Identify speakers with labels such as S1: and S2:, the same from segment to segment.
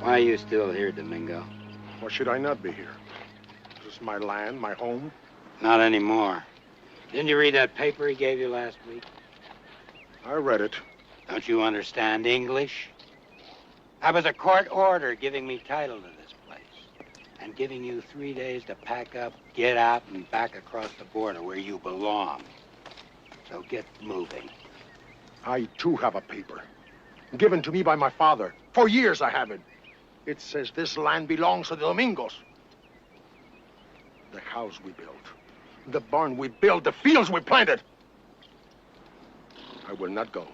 S1: Why are you still here, Domingo?
S2: Why should I not be here? This is my land, my home.
S1: Not anymore. Didn't you read that paper he gave you last week?
S2: I read it.
S1: Don't you understand English? That was a court order giving me title to this place and giving you 3 days to pack up, get out, and back across the border where you belong. So get moving.
S2: I, too, have a paper. Given to me by my father. For years I have it. It says this land belongs to the Domingos. The house we built, the barn we built, the fields we planted. I will not go.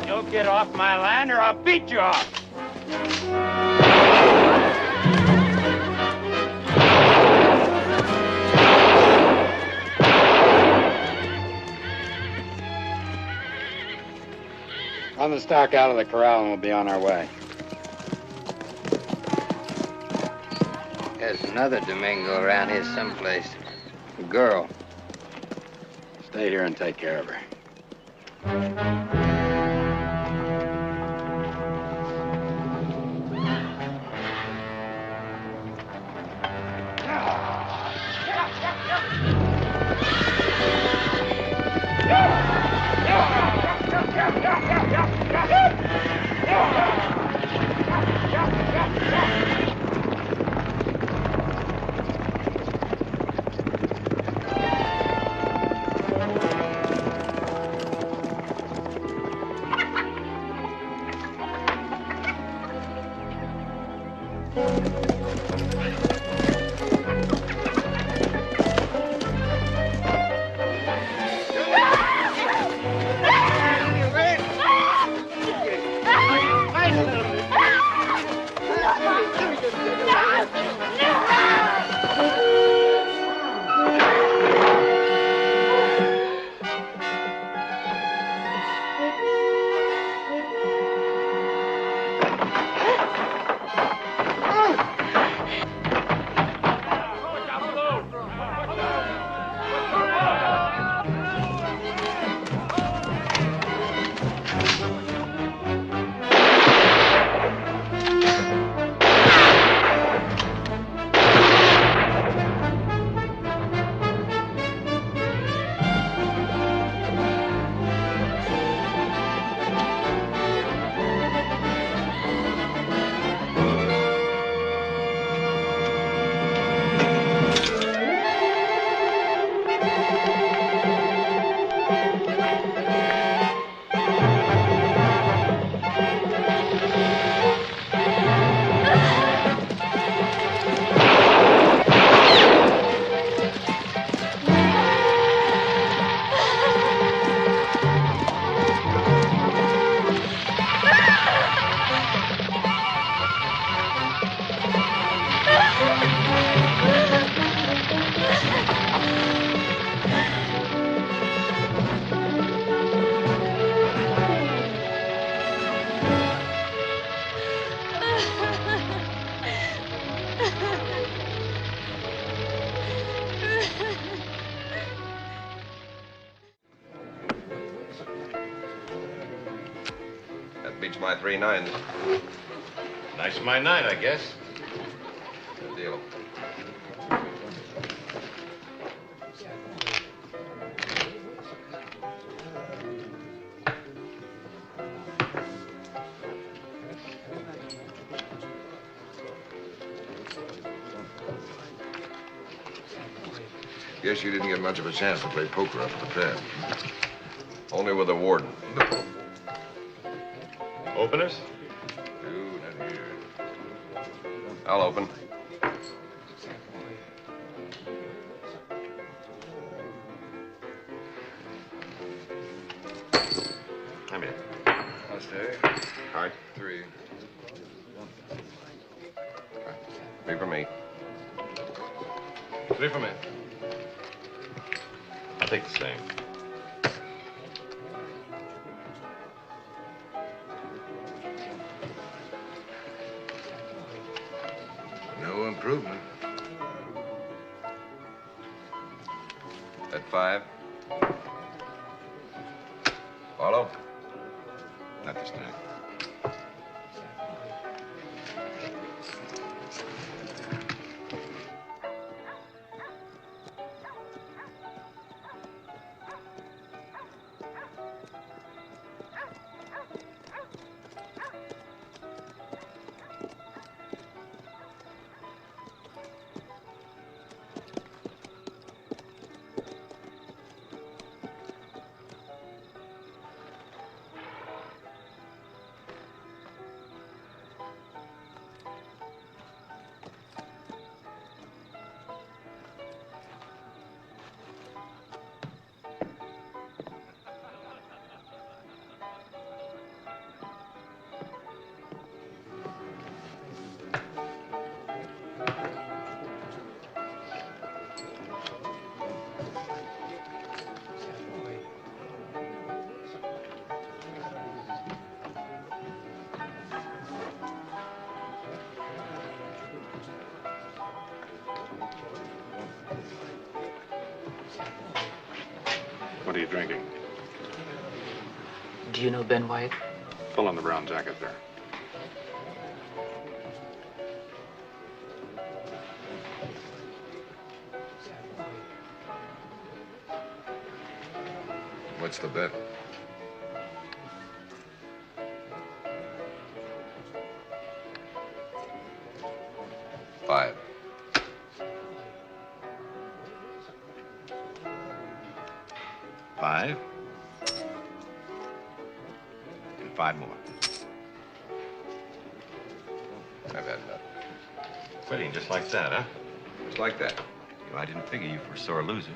S1: You'll get off my land or I'll beat you off. Run the stock out of the corral and we'll be on our way.
S3: There's another Domingo around here someplace. A girl.
S1: Stay here and take care of her.
S4: Beats my 3-9.
S5: Nice my 9, I guess.
S4: Good deal. Guess you didn't get much of a chance to play poker up at the pad. Only with the warden.
S5: Openers?
S4: Two, not here. I'll open.
S5: I'm in.
S4: I'll stay.
S5: All right.
S4: 3. 3 for me.
S5: 3 for me. I'll take the same.
S4: No improvement. At 5. Follow.
S5: Not this time. What are you drinking?
S6: Do you know Ben Wyatt?
S5: Pull on the brown jacket there.
S4: What's the bet? $5.
S5: $5. And 5 more.
S4: I've had enough.
S5: Quitting just like that, huh?
S4: Just like that.
S5: I didn't figure you for a sore loser.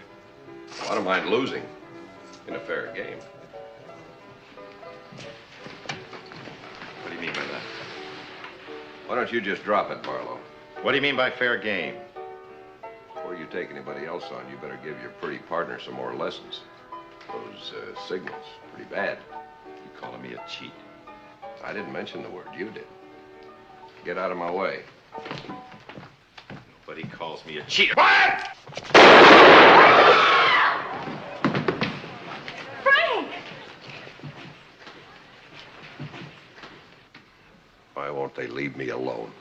S4: I don't mind losing in a fair game.
S5: What do you mean by that?
S4: Why don't you just drop it, Barlow?
S5: What do you mean by fair game?
S4: Before you take anybody else on, you better give your pretty partner some more lessons. Those signals, pretty bad.
S5: You calling me a cheat?
S4: I didn't mention the word, you did. Get out of my way.
S5: Nobody calls me a cheater.
S4: What?
S7: Frank!
S4: Why won't they leave me alone?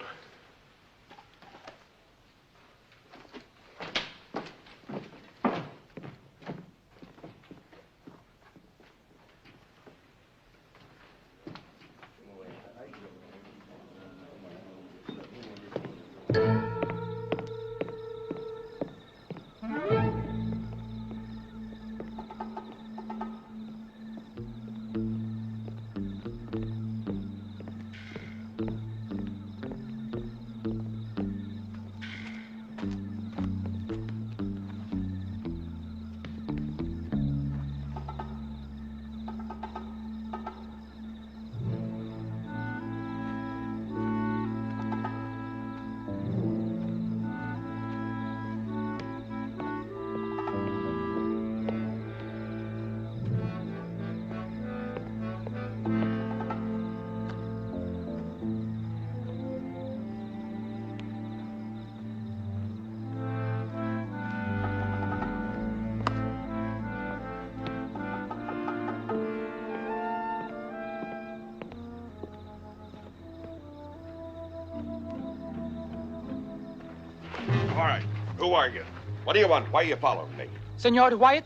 S8: All right. Who are you? What do you want? Why are you following me?
S6: Senor Wyatt?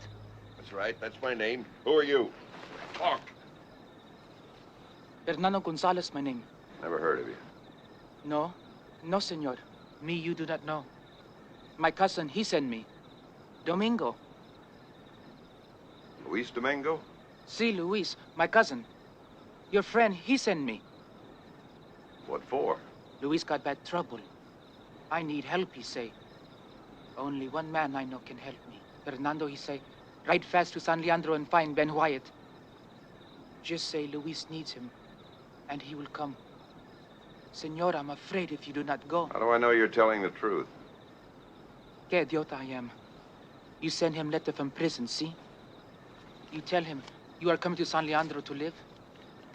S4: That's right. That's my name. Who are you? Talk.
S6: Fernando Gonzalez, my name.
S4: Never heard of you.
S6: No, no, senor. Me, you do not know. My cousin, he sent me. Domingo.
S4: Luis Domingo?
S6: Si, Luis, my cousin. Your friend, he sent me.
S4: What for?
S6: Luis got bad trouble. I need help, he say. Only one man I know can help me. Fernando, he say, ride fast to San Leandro and find Ben Wyatt. Just say Luis needs him, and he will come. Senor, I'm afraid if you do not go.
S4: How do I know you're telling the truth?
S6: Que idiota I am. You send him letter from prison, see? You tell him you are coming to San Leandro to live.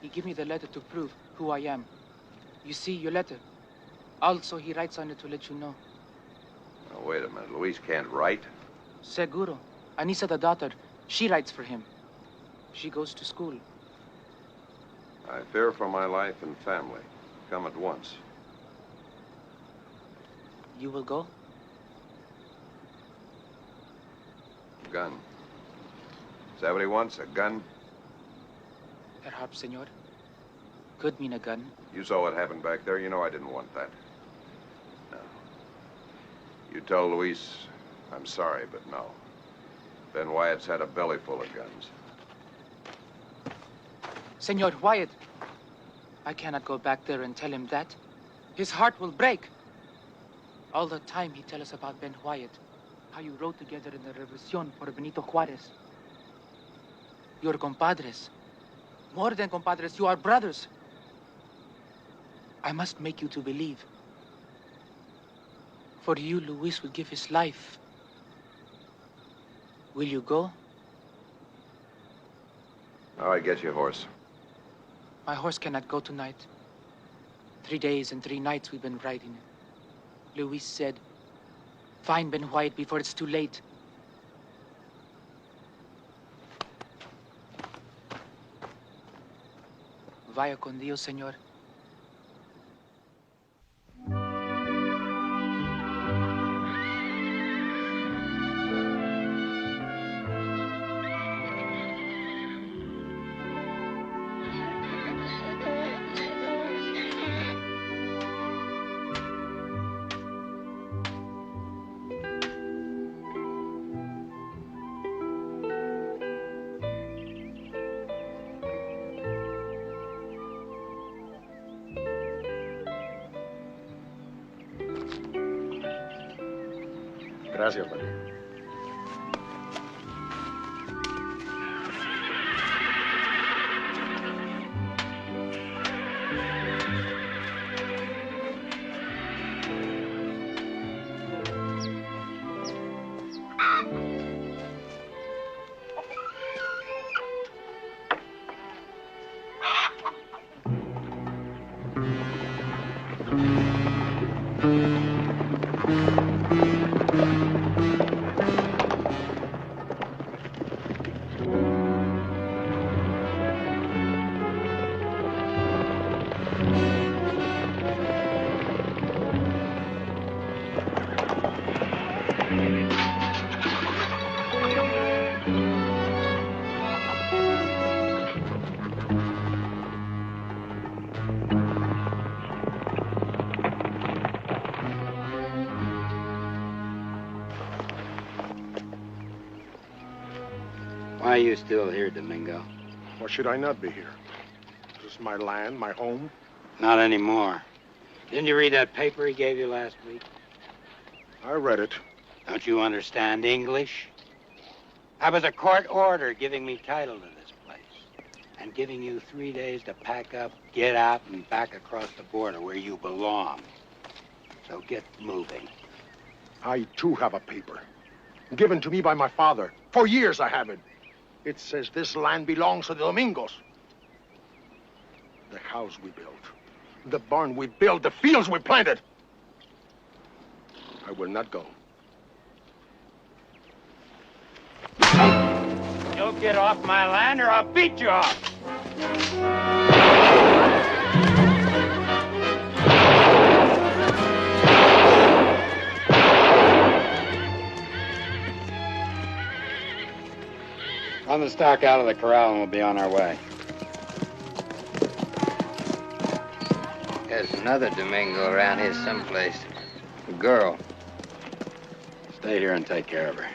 S6: He give me the letter to prove who I am. You see, your letter. Also, he writes on it to let you know.
S4: Now, wait a minute. Luis can't write?
S6: Seguro. Anissa, the daughter, she writes for him. She goes to school.
S4: I fear for my life and family. Come at once.
S6: You will go?
S4: Gun. Is that what he wants? A gun?
S6: Perhaps, senor. Could mean a gun.
S4: You saw what happened back there. You know I didn't want that. No. You tell Luis I'm sorry, but no. Ben Wyatt's had a belly full of guns.
S6: Senor Wyatt, I cannot go back there and tell him that. His heart will break. All the time he tell us about Ben Wyatt, how you rode together in the Revolucion for Benito Juarez. You're compadres. More than compadres, you are brothers. I must make you to believe. For you, Luis will give his life. Will you go?
S4: All right, get your horse.
S6: My horse cannot go tonight. 3 days and 3 nights we've been riding. Luis said, find Ben Wyatt before it's too late. Vaya con Dios, señor.
S2: Gracias, buddy.
S1: Why are you still here, Domingo?
S2: Why should I not be here? This is my land, my home.
S1: Not anymore. Didn't you read that paper he gave you last week?
S2: I read it.
S1: Don't you understand English? That was a court order giving me title to this place. And giving you 3 days to pack up, get out, and back across the border where you belong. So get moving.
S2: I, too, have a paper. Given to me by my father. For years I have it. It says this land belongs to the Domingos. The house we built. The barn we built. The fields we planted. I will not go.
S1: You'll get off my land or I'll beat you off. Run the stock out of the corral and we'll be on our way.
S3: There's another Domingo around here someplace. A girl.
S1: Stay here and take care of her.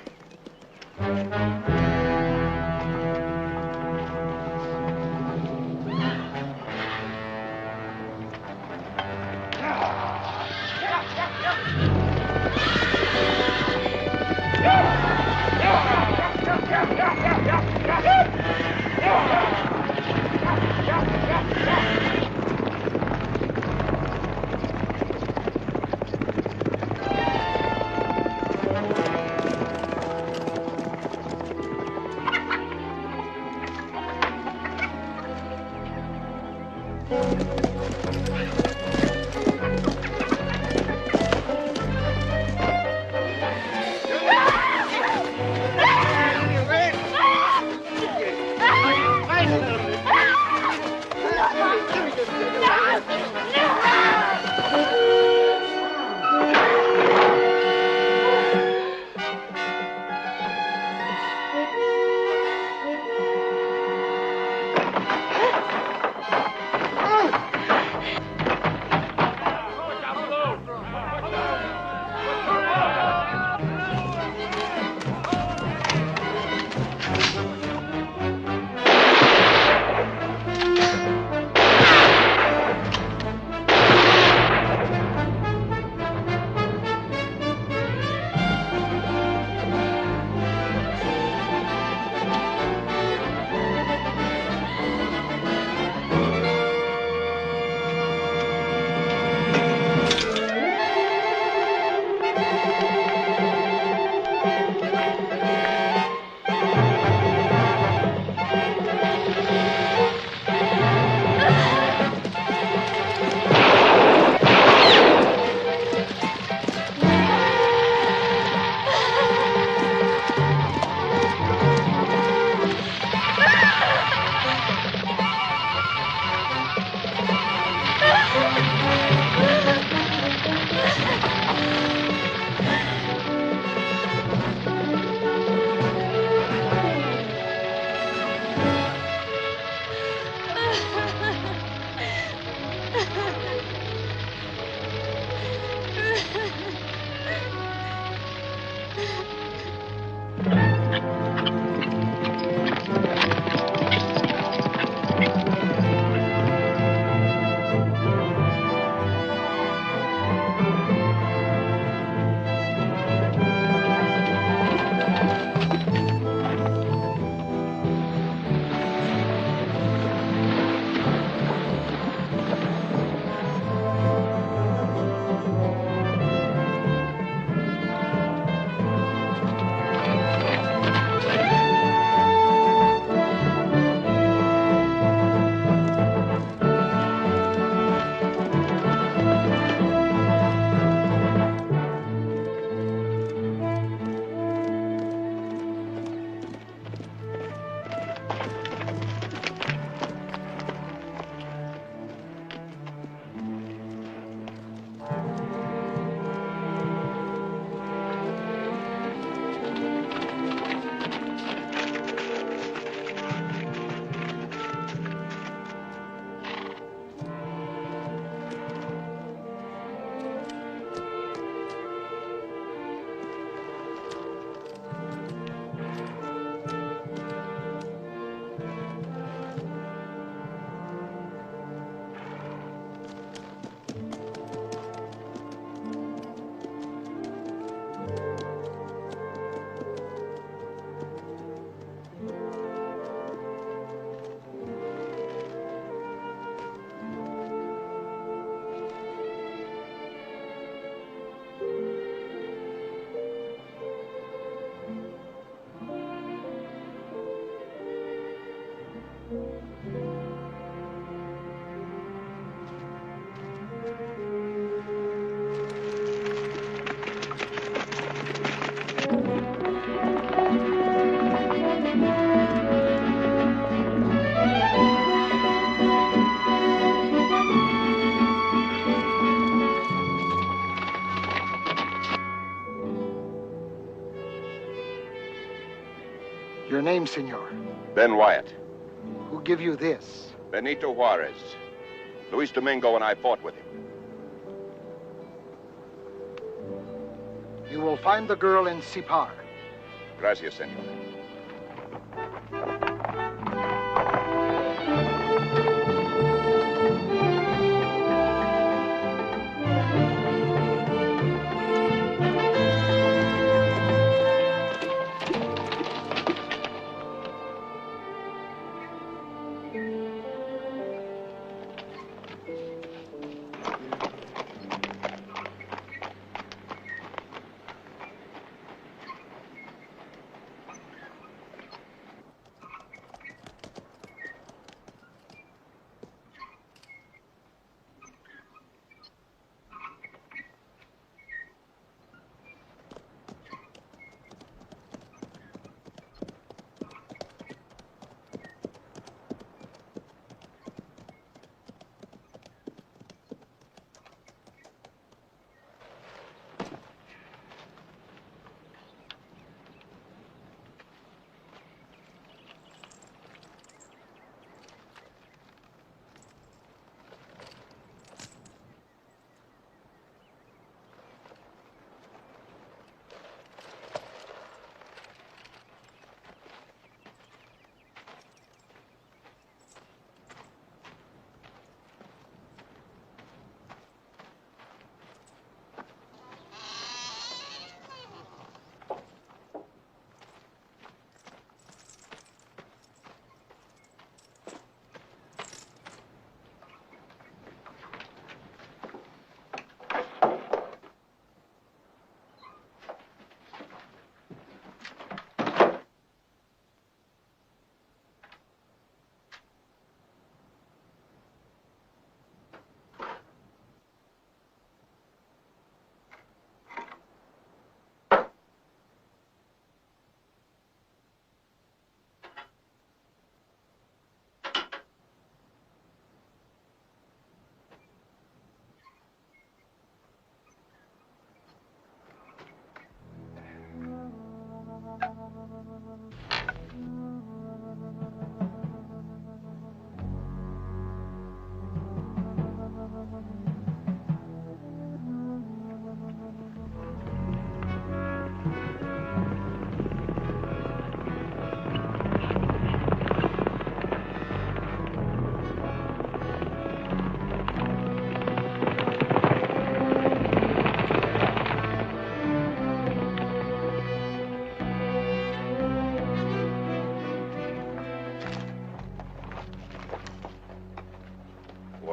S2: Your name, senor?
S4: Ben Wyatt.
S2: Who give you this?
S4: Benito Juarez. Luis Domingo and I fought with him.
S2: You will find the girl in Sipar.
S4: Gracias, senor.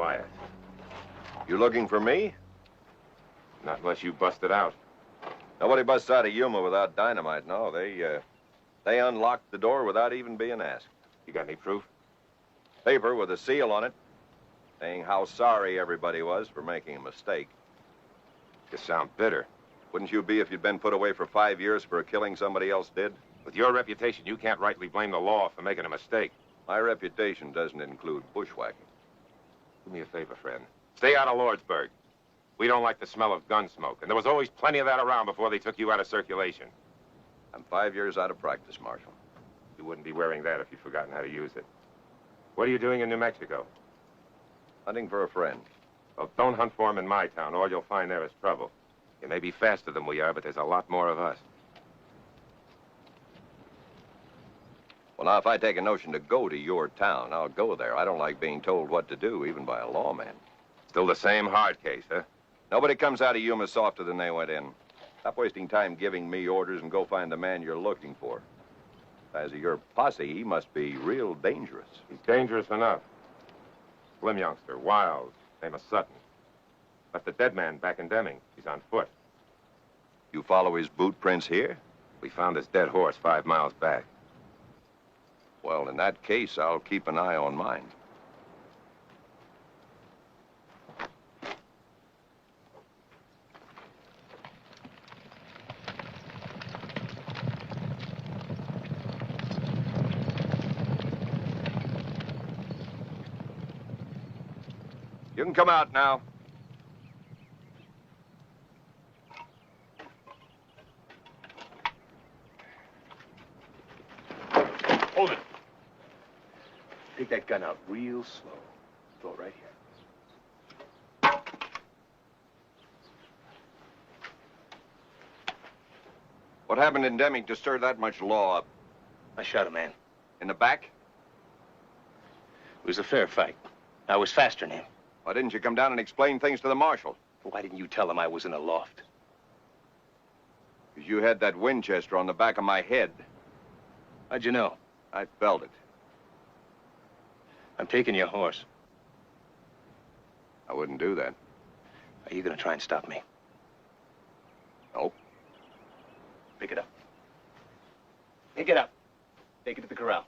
S7: Wyatt.
S4: You looking for me?
S7: Not unless you busted out.
S4: Nobody busts out of Yuma without dynamite, no. They unlocked the door without even being asked.
S7: You got any proof?
S4: Paper with a seal on it, saying how sorry everybody was for making a mistake.
S7: You sound bitter.
S4: Wouldn't you be if you'd been put away for 5 years for a killing somebody else did?
S7: With your reputation, you can't rightly blame the law for making a mistake.
S4: My reputation doesn't include bushwhacking.
S7: Do me a favor, friend. Stay out of Lordsburg. We don't like the smell of gun smoke, and there was always plenty of that around before they took you out of circulation.
S4: I'm 5 years out of practice, Marshal.
S7: You wouldn't be wearing that if you'd forgotten how to use it. What are you doing in New Mexico?
S4: Hunting for a friend.
S7: Well, don't hunt for him in my town. All you'll find there is trouble. You may be faster than we are, but there's a lot more of us.
S4: Well, now, if I take a notion to go to your town, I'll go there. I don't like being told what to do, even by a lawman.
S7: Still the same hard case, huh?
S4: Nobody comes out of Yuma softer than they went in. Stop wasting time giving me orders and go find the man you're looking for. As of your posse, he must be real dangerous.
S7: He's dangerous enough. Slim youngster, wild, name of Sutton. Left the dead man back in Deming. He's on foot.
S4: You follow his boot prints here?
S7: We found his dead horse 5 miles back.
S4: Well, in that case, I'll keep an eye on mine. You can come out now.
S2: Hold it. Take that gun out real slow. Throw it right here.
S4: What happened in Deming to stir that much law up?
S9: I shot a man.
S4: In the back?
S9: It was a fair fight. I was faster than him.
S4: Why didn't you come down and explain things to the marshal?
S9: Why didn't you tell him I was in a loft?
S4: Because you had that Winchester on the back of my head.
S9: How'd you know?
S4: I felt it.
S9: I'm taking your horse.
S4: I wouldn't do that.
S9: Are you gonna try and stop me?
S4: Nope.
S9: Pick it up. Pick it up. Take it to the corral.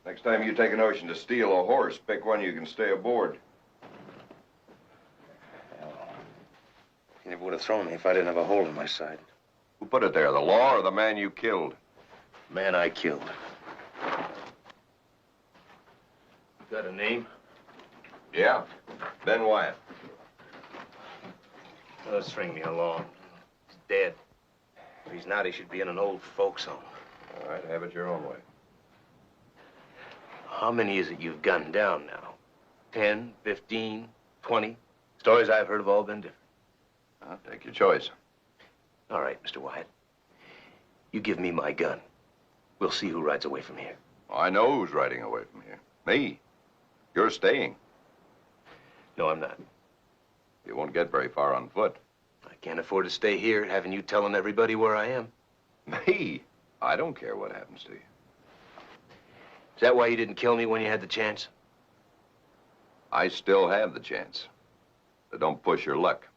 S4: Next time you take a notion to steal a horse, pick one you can stay aboard.
S9: would have thrown me if I didn't have a hole in my side.
S4: Who put it there, the law or the man you killed?
S9: Man I killed. Got a name?
S4: Yeah, Ben Wyatt.
S9: Oh, string me along. He's dead. If he's not, he should be in an old folks home.
S4: All right, have it your own way.
S9: How many is it you've gunned down now? 10, 15, 20? Stories I've heard have all been different.
S4: I'll take your choice.
S9: All right, Mr. Wyatt. You give me my gun. We'll see who rides away from here.
S4: Oh, I know who's riding away from here. Me. You're staying.
S9: No, I'm not.
S4: You won't get very far on foot.
S9: I can't afford to stay here having you telling everybody where I am.
S4: Me? I don't care what happens to you.
S9: Is that why you didn't kill me when you had the chance?
S4: I still have the chance. So don't push your luck.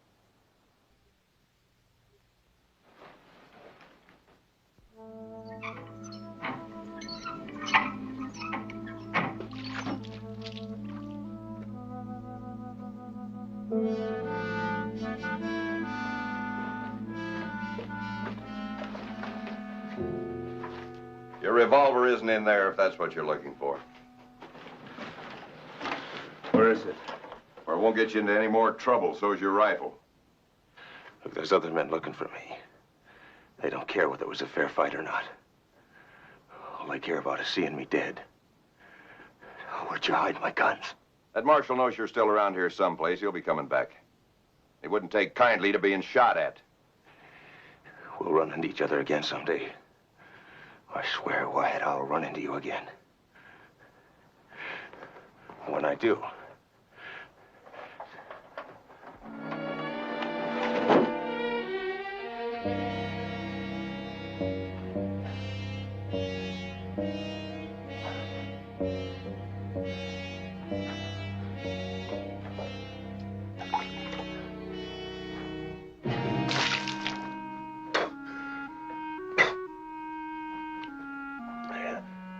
S4: Your revolver isn't in there if that's what you're looking for.
S9: Where is it?
S4: Or it won't get you into any more trouble, so's your rifle.
S9: Look, there's other men looking for me. They don't care whether it was a fair fight or not. All they care about is seeing me dead. Where'd you hide my guns?
S4: That marshal knows you're still around here someplace. He'll be coming back. He wouldn't take kindly to being shot at.
S9: We'll run into each other again someday. I swear, Wyatt, I'll run into you again. When I do...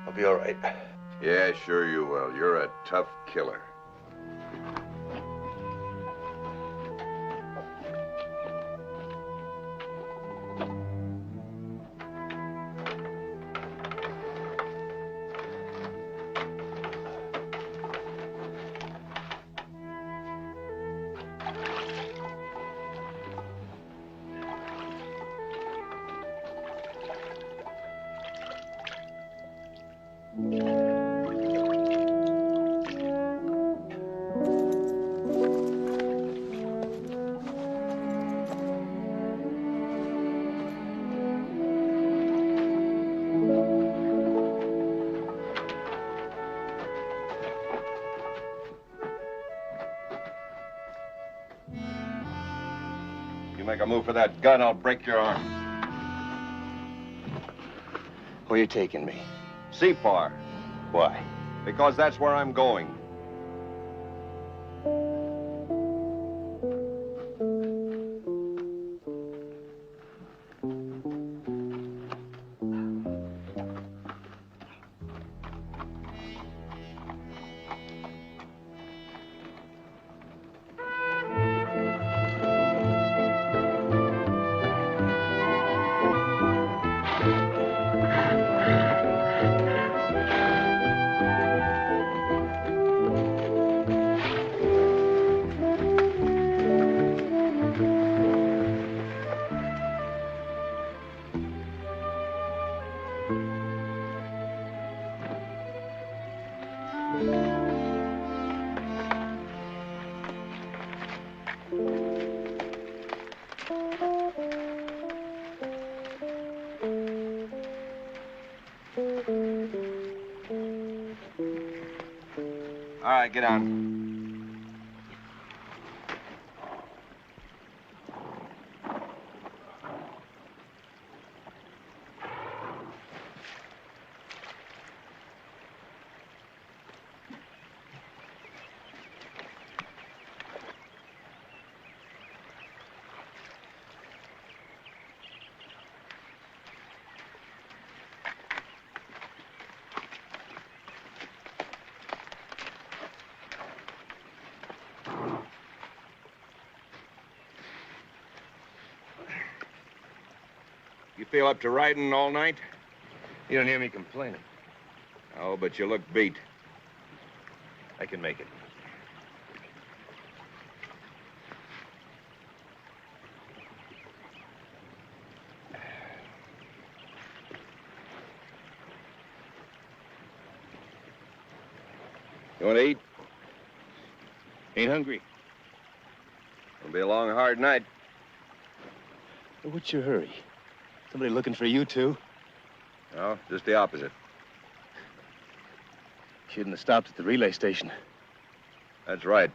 S9: I'll be all right.
S4: Yeah, sure you will. You're a tough killer. You make a move for that gun, I'll break your arm.
S9: Where you taking me?
S4: Separ.
S9: Why?
S4: Because that's where I'm going. All right, get on. You feel up to riding all night?
S9: You don't hear me complaining.
S4: Oh, but you look beat.
S9: I can make it.
S4: You want to eat?
S9: Ain't hungry.
S4: It'll be a long, hard night.
S9: What's your hurry? Somebody looking for you, too?
S4: No, just the opposite.
S9: Shouldn't have stopped at the relay station.
S4: That's right.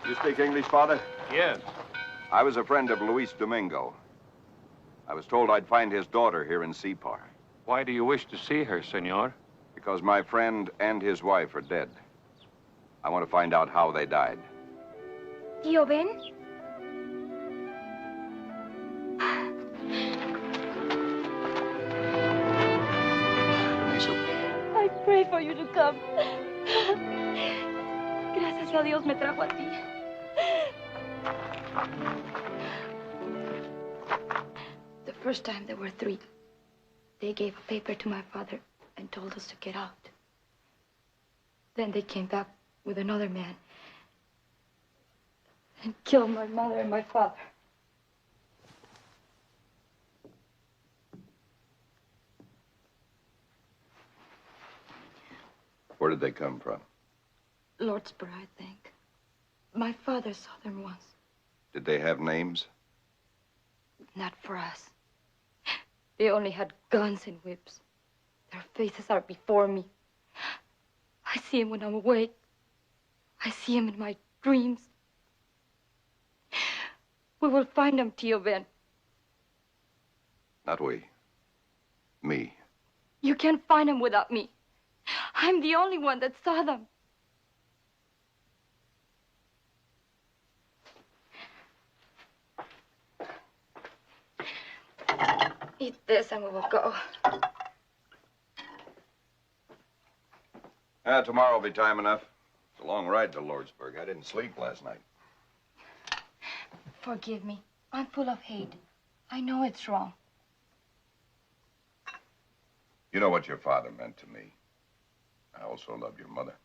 S4: You speak English, Father?
S9: Yes.
S4: I was a friend of Luis Domingo. I was told I'd find his daughter here in Separ.
S10: Why do you wish to see her, senor?
S4: Because my friend and his wife are dead. I want to find out how they died.
S11: Tío Ben? I pray for you to come. Gracias a Dios me trajo a ti. The first time there were 3. They gave a paper to my father and told us to get out. Then they came back with another man and killed my mother and my father.
S4: Where did they come from?
S11: Lordsburg, I think. My father saw them once.
S4: Did they have names?
S11: Not for us. They only had guns and whips. Their faces are before me. I see him when I'm awake. I see him in my dreams. We will find him, Tío Ben.
S4: Not we. Me.
S11: You can't find him without me. I'm the only one that saw them. Eat this and we will go.
S4: Tomorrow will be time enough. It's a long ride to Lordsburg. I didn't sleep last night.
S11: Forgive me. I'm full of hate. I know it's wrong.
S4: You know what your father meant to me. I also love your mother.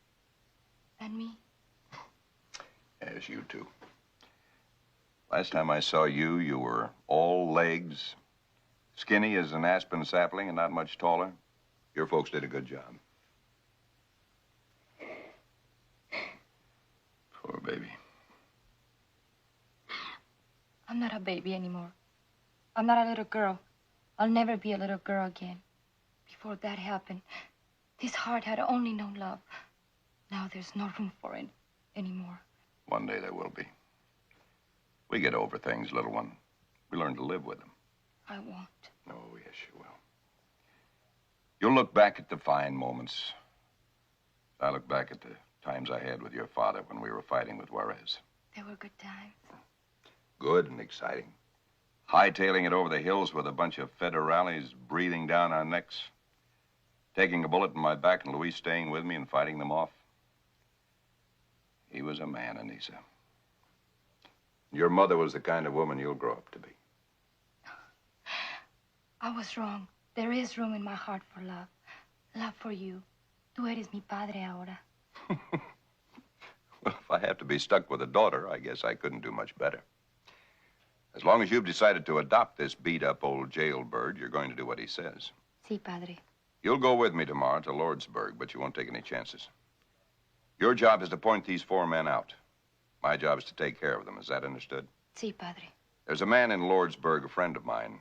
S11: And me?
S4: Yes, you too. Last time I saw you, you were all legs, skinny as an aspen sapling and not much taller. Your folks did a good job. Poor baby.
S11: I'm not a baby anymore. I'm not a little girl. I'll never be a little girl again. Before that happened, this heart had only known love. Now there's no room for it anymore.
S4: One day there will be. We get over things, little one. We learn to live with them.
S11: I won't.
S4: Oh, yes, you will. You'll look back at the fine moments. I look back at the times I had with your father when we were fighting with Juarez.
S11: They were good times.
S4: Good and exciting. Hightailing it over the hills with a bunch of federales breathing down our necks. Taking a bullet in my back and Luis staying with me and fighting them off. He was a man, Anissa. Your mother was the kind of woman you'll grow up to be.
S11: I was wrong. There is room in my heart for love. Love for you. Tú eres mi padre ahora.
S4: Well, if I have to be stuck with a daughter, I guess I couldn't do much better. As long as you've decided to adopt this beat-up old jailbird, you're going to do what he says.
S11: Si, padre.
S4: You'll go with me tomorrow to Lordsburg, but you won't take any chances. Your job is to point these 4 men out. My job is to take care of them. Is that understood?
S11: Si, padre.
S4: There's a man in Lordsburg, a friend of mine.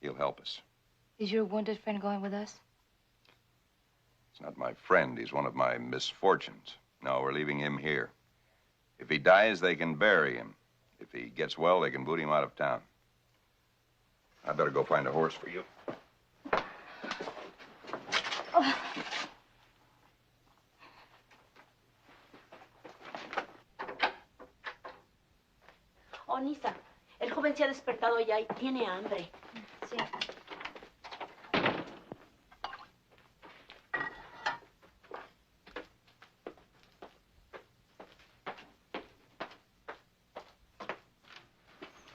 S4: He'll help us.
S11: Is your wounded friend going with us?
S4: He's not my friend. He's one of my misfortunes. No, we're leaving him here. If he dies, they can bury him. If he gets well, they can boot him out of town. I better go find a horse for you.
S12: Oh, Nisa, el joven se ha despertado ya y tiene hambre.
S11: Sí.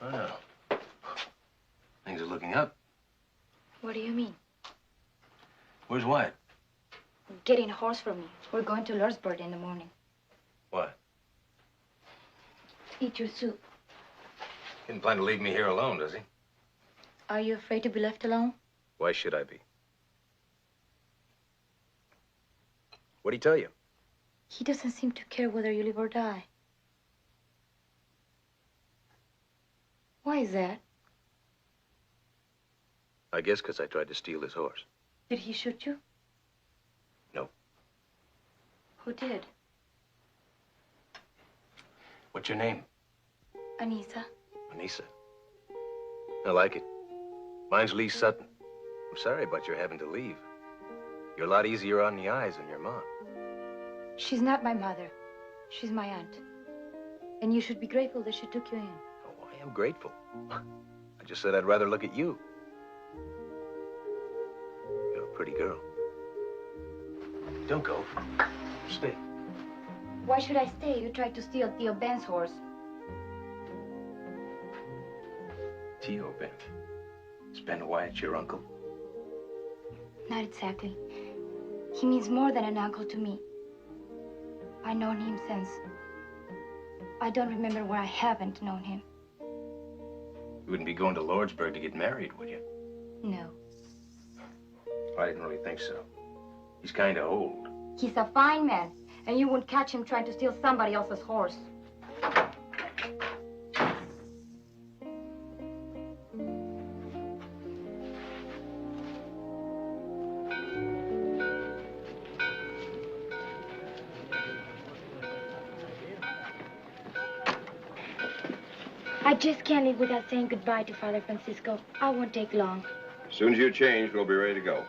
S9: Well, things are looking up.
S11: What do you mean?
S9: Where's Wyatt?
S11: Getting a horse for me. We're going to Lordsburg in the morning.
S9: What?
S11: Eat your soup.
S9: Didn't plan to leave me here alone, does he?
S11: Are you afraid to be left alone?
S9: Why should I be? What'd he tell you?
S11: He doesn't seem to care whether you live or die. Why is that?
S9: I guess because I tried to steal his horse.
S11: Did he shoot you?
S9: No.
S11: Who did?
S9: What's your name?
S11: Anissa.
S9: Anissa. I like it. Mine's Lee Sutton. I'm sorry about your having to leave. You're a lot easier on the eyes than your mom.
S11: She's not my mother. She's my aunt. And you should be grateful that she took you in.
S9: Oh, I am grateful. I just said I'd rather look at you. You're a pretty girl. Don't go. Stay.
S11: Why should I stay? You tried to steal Theo Ben's horse.
S9: Theo Ben. Is Ben Wyatt your uncle?
S11: Not exactly. He means more than an uncle to me. I've known him since... I don't remember where I haven't known him.
S9: You wouldn't be going to Lordsburg to get married, would you?
S11: No.
S9: I didn't really think so. He's kind of old.
S11: He's a fine man, and you won't catch him trying to steal somebody else's horse. I just can't leave without saying goodbye to Father Francisco. I won't take long.
S4: As soon as you change, we'll be ready to go.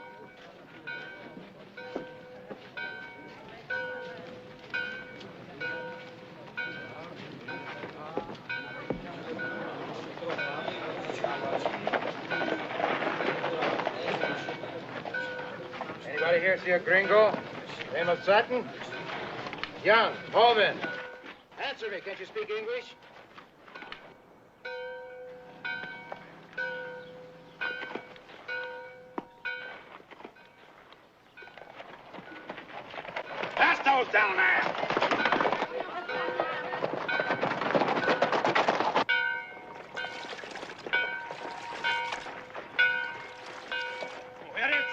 S13: Anybody here see a gringo? Name of Sutton? Young, Holman. Answer me, can't you speak English?
S8: Pass those down there.
S1: Mujeres,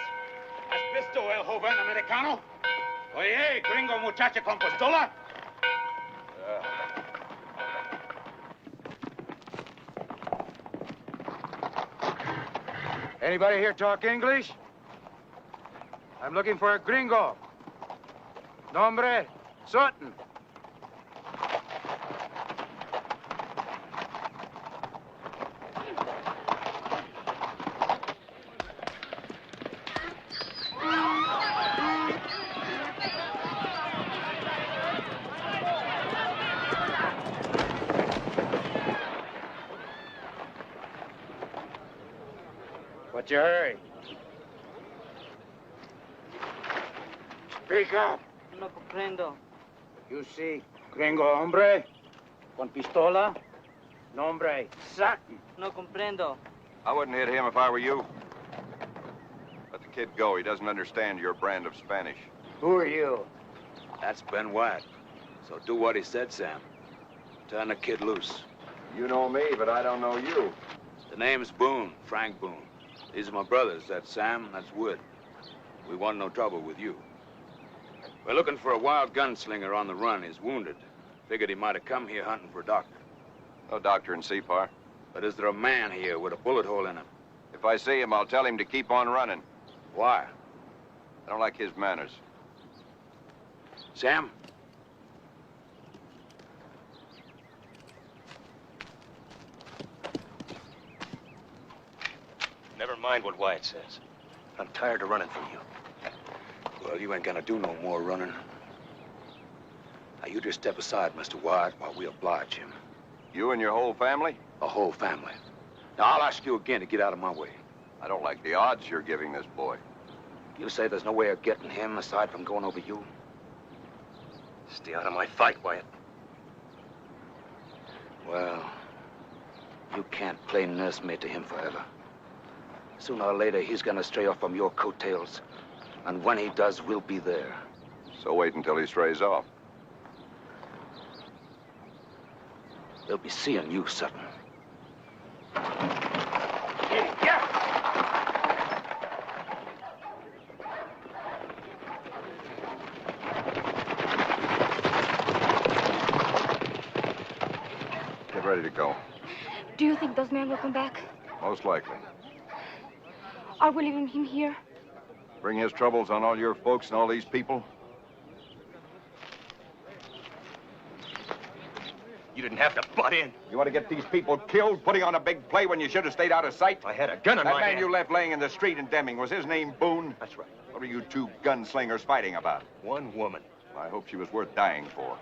S1: ¿has visto el joven americano? Oye, gringo muchacha con pistola.
S13: Anybody here talk English? I'm looking for a gringo. Nombre, Sutton. What's your hurry? Speak up.
S14: No comprendo.
S13: You see, gringo hombre, con pistola, nombre, Sutton.
S14: No comprendo.
S4: I wouldn't hit him if I were you. Let the kid go. He doesn't understand your brand of Spanish.
S13: Who are you?
S15: That's Ben Wyatt. So do what he said, Sam. Turn the kid loose.
S4: You know me, but I don't know you.
S15: The name's Boone, Frank Boone. These are my brothers. That's Sam, that's Wood. We want no trouble with you. We're looking for a wild gunslinger on the run. He's wounded. Figured he might have come here hunting for a doctor.
S4: No doctor in Separ.
S15: But is there a man here with a bullet hole in him?
S4: If I see him, I'll tell him to keep on running.
S15: Why?
S4: I don't like his manners.
S15: Sam?
S9: Never mind what Wyatt says. I'm tired of running from you.
S15: Well, you ain't gonna do no more running. Now, you just step aside, Mr. Wyatt, while we oblige him.
S4: You and your whole family?
S15: A whole family. Now, I'll ask you again to get out of my way.
S4: I don't like the odds you're giving this boy.
S15: You say there's no way of getting him aside from going over you?
S9: Stay out of my fight, Wyatt.
S15: Well, you can't play nursemaid to him forever. Sooner or later, he's gonna stray off from your coattails. And when he does, we'll be there.
S4: So wait until he strays off.
S15: They'll be seeing you, Sutton.
S4: Get ready to go.
S11: Do you think those men will come back?
S4: Most likely.
S11: Are we leaving him here?
S4: Bring his troubles on all your folks and all these people?
S9: You didn't have to butt in.
S4: You want to get these people killed, putting on a big play when you should have stayed out of sight?
S9: I had a gun in my hand.
S4: That man you left laying in the street in Deming, was his name Boone?
S9: That's right.
S4: What are you two gunslingers fighting about?
S9: One woman.
S4: I hope she was worth dying for.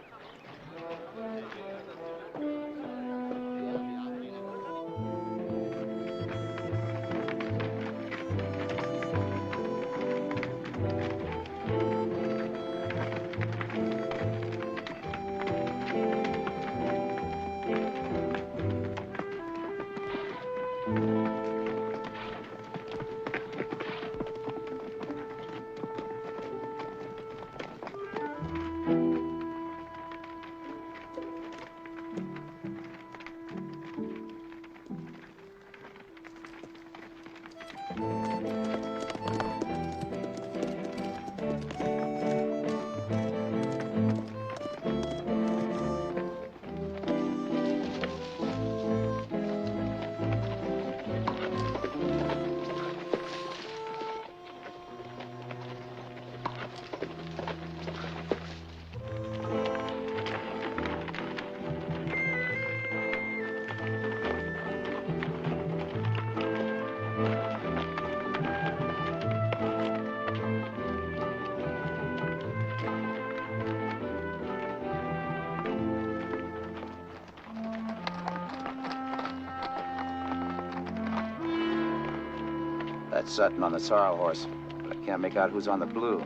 S16: That's Sutton on the sorrel horse, but I can't make out who's on the blue.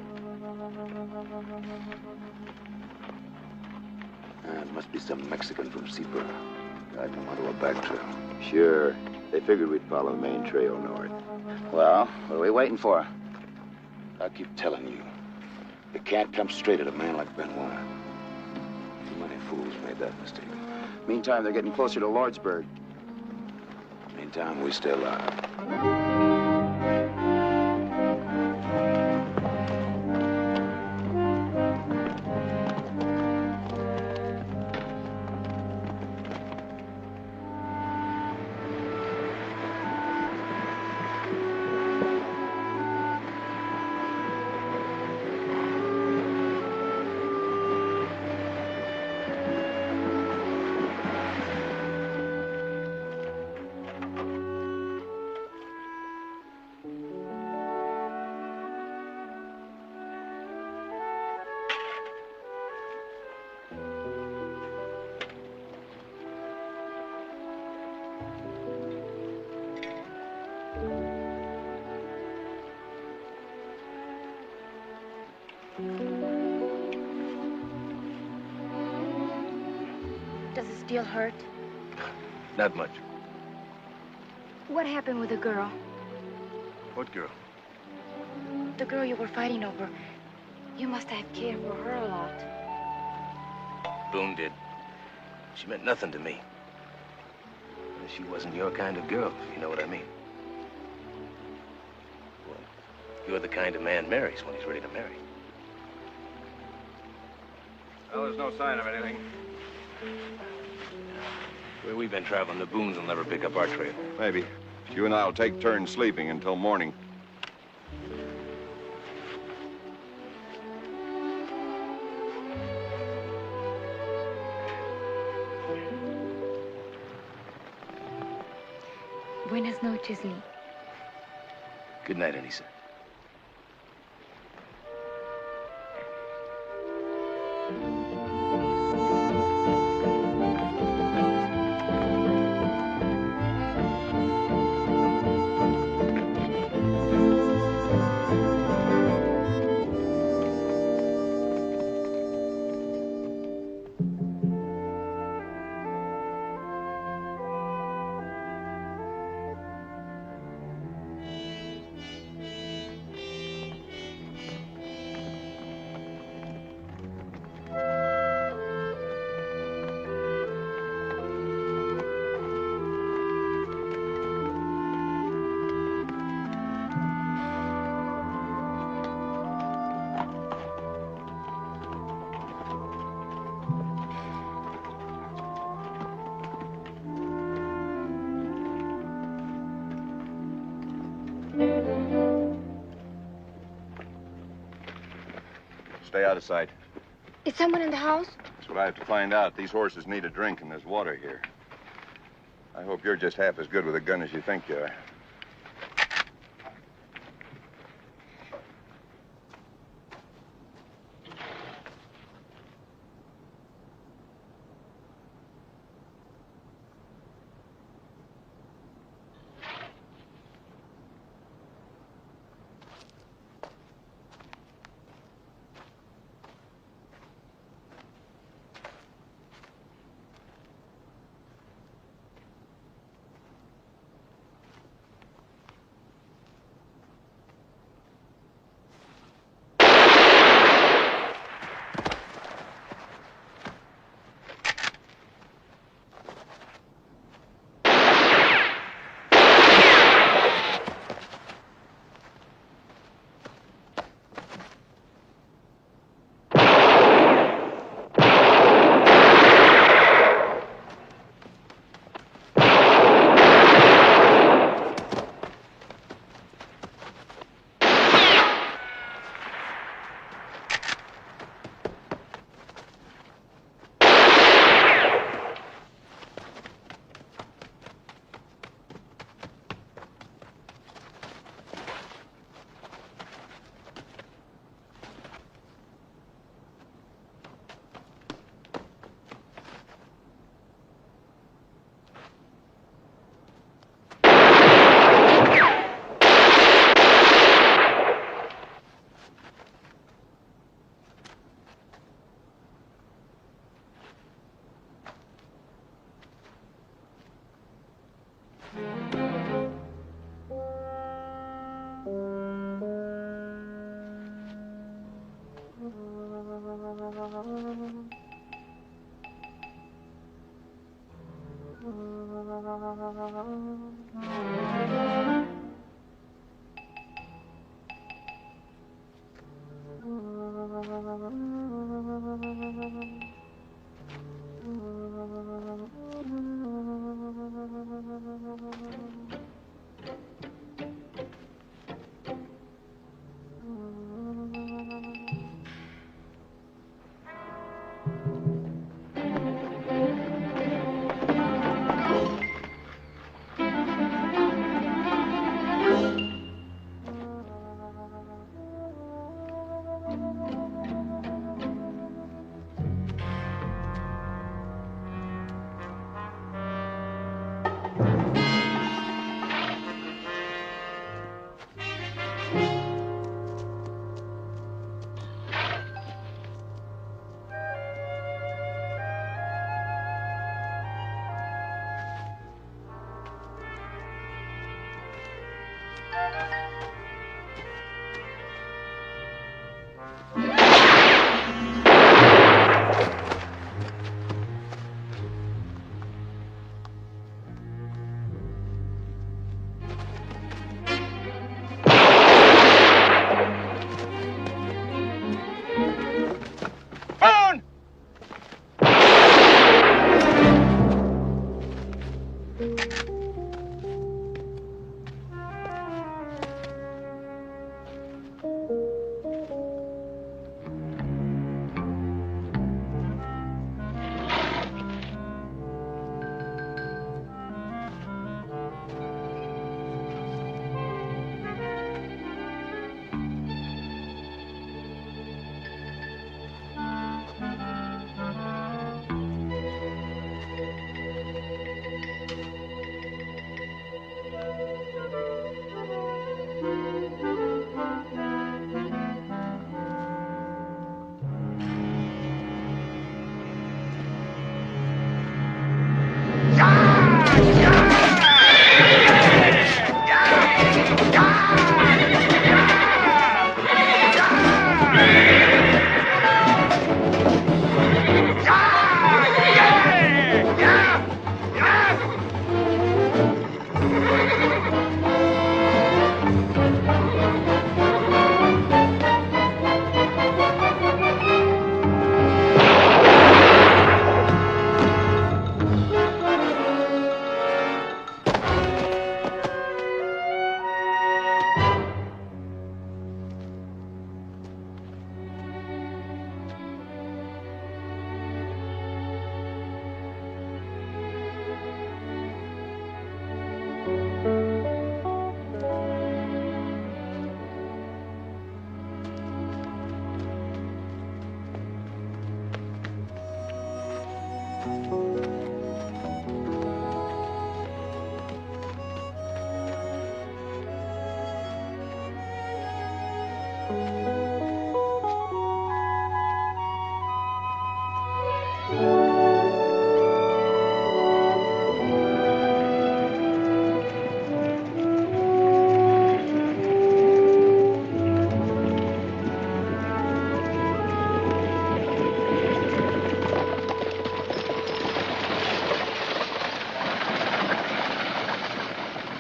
S15: It must be some Mexican from Separ. Guide them onto a back trail.
S16: Sure. They figured we'd follow the main trail north. Well, what are we waiting for?
S15: I keep telling you, you can't come straight at a man like Benoit. Too many fools made that mistake.
S16: Meantime, they're getting closer to Lordsburg.
S15: Meantime, we stay alive.
S11: Does it still hurt?
S9: Not much.
S11: What happened with the girl?
S9: What girl?
S11: The girl you were fighting over. You must have cared for her a lot.
S9: Boone did. She meant nothing to me. She wasn't your kind of girl, if you know what I mean. Well, you're the kind of man marries when he's ready to marry.
S7: Well, there's no sign of anything.
S9: Where we've been traveling, the Boones will never pick up our trail.
S4: Maybe. You and I'll take turns sleeping until morning.
S11: Buenas noches, Lee.
S9: Good night, Anissa.
S4: Stay out of sight.
S11: Is someone in the house?
S4: That's what I have to find out. These horses need a drink, and there's water here. I hope you're just half as good with a gun as you think you are.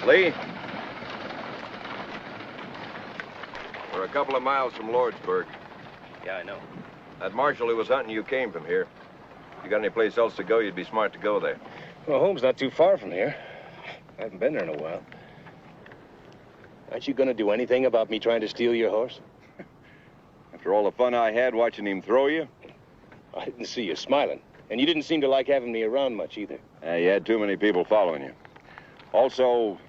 S4: Lee? We're a couple of miles from Lordsburg.
S9: Yeah, I know.
S4: That marshal who was hunting you came from here. If you got any place else to go, you'd be smart to go there.
S9: Well, home's not too far from here. I haven't been there in a while. Aren't you going to do anything about me trying to steal your horse?
S4: After all the fun I had watching him throw you?
S9: I didn't see you smiling. And you didn't seem to like having me around much either.
S4: You had too many people following you. Also,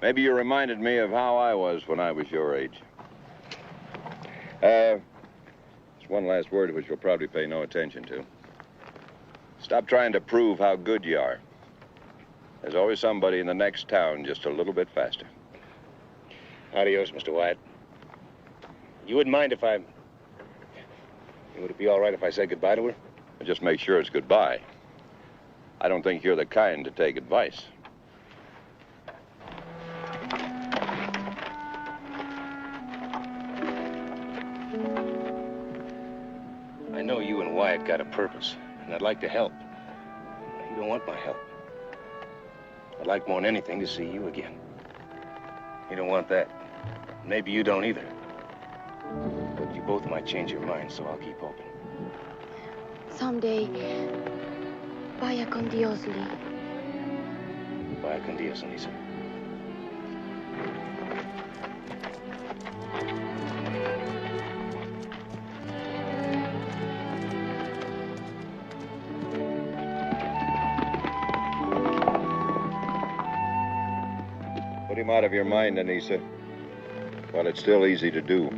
S4: maybe you reminded me of how I was when I was your age. There's one last word which you'll probably pay no attention to. Stop trying to prove how good you are. There's always somebody in the next town just a little bit faster.
S9: Adios, Mr. Wyatt. You wouldn't mind if I... Would it be all right if I said goodbye to her?
S4: Just make sure it's goodbye. I don't think you're the kind to take advice.
S9: I know you and Wyatt got a purpose, and I'd like to help. You don't want my help. I'd like more than anything to see you again. You don't want that. Maybe you don't either. But you both might change your minds, so I'll keep hoping.
S11: Someday, vaya con Dios, Lee.
S9: Vaya con Dios, Anissa.
S4: Put him out of your mind, Anissa. Well, it's still easy to do.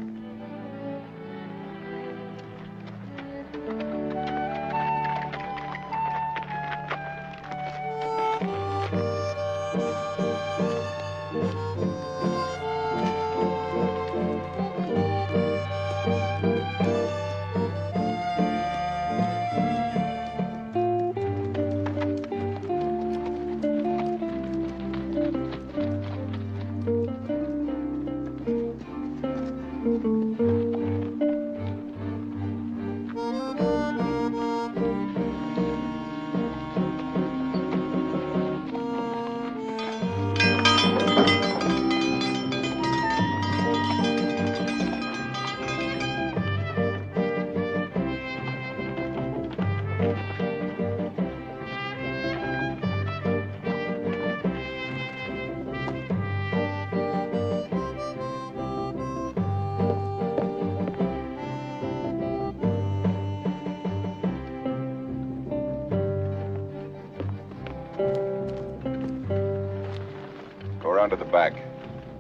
S4: Around to the back.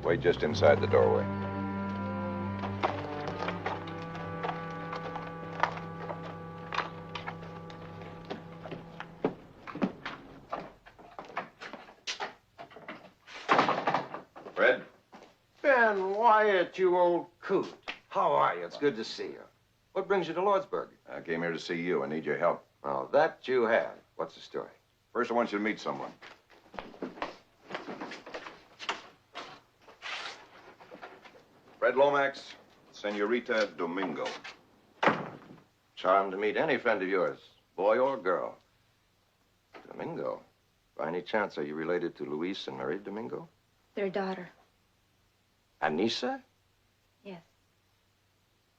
S4: Wait just inside the doorway. Fred?
S17: Ben Wyatt, you old coot. How are you? It's good to see you. What brings you to Lordsburg?
S4: I came here to see you. I need your help.
S17: Oh, that you have. What's the story?
S4: First, I want you to meet someone. Fred Lomax, Senorita Domingo.
S17: Charmed to meet any friend of yours, boy or girl. Domingo? By any chance, are you related to Luis and Marie Domingo?
S11: Their daughter.
S17: Anissa?
S11: Yes.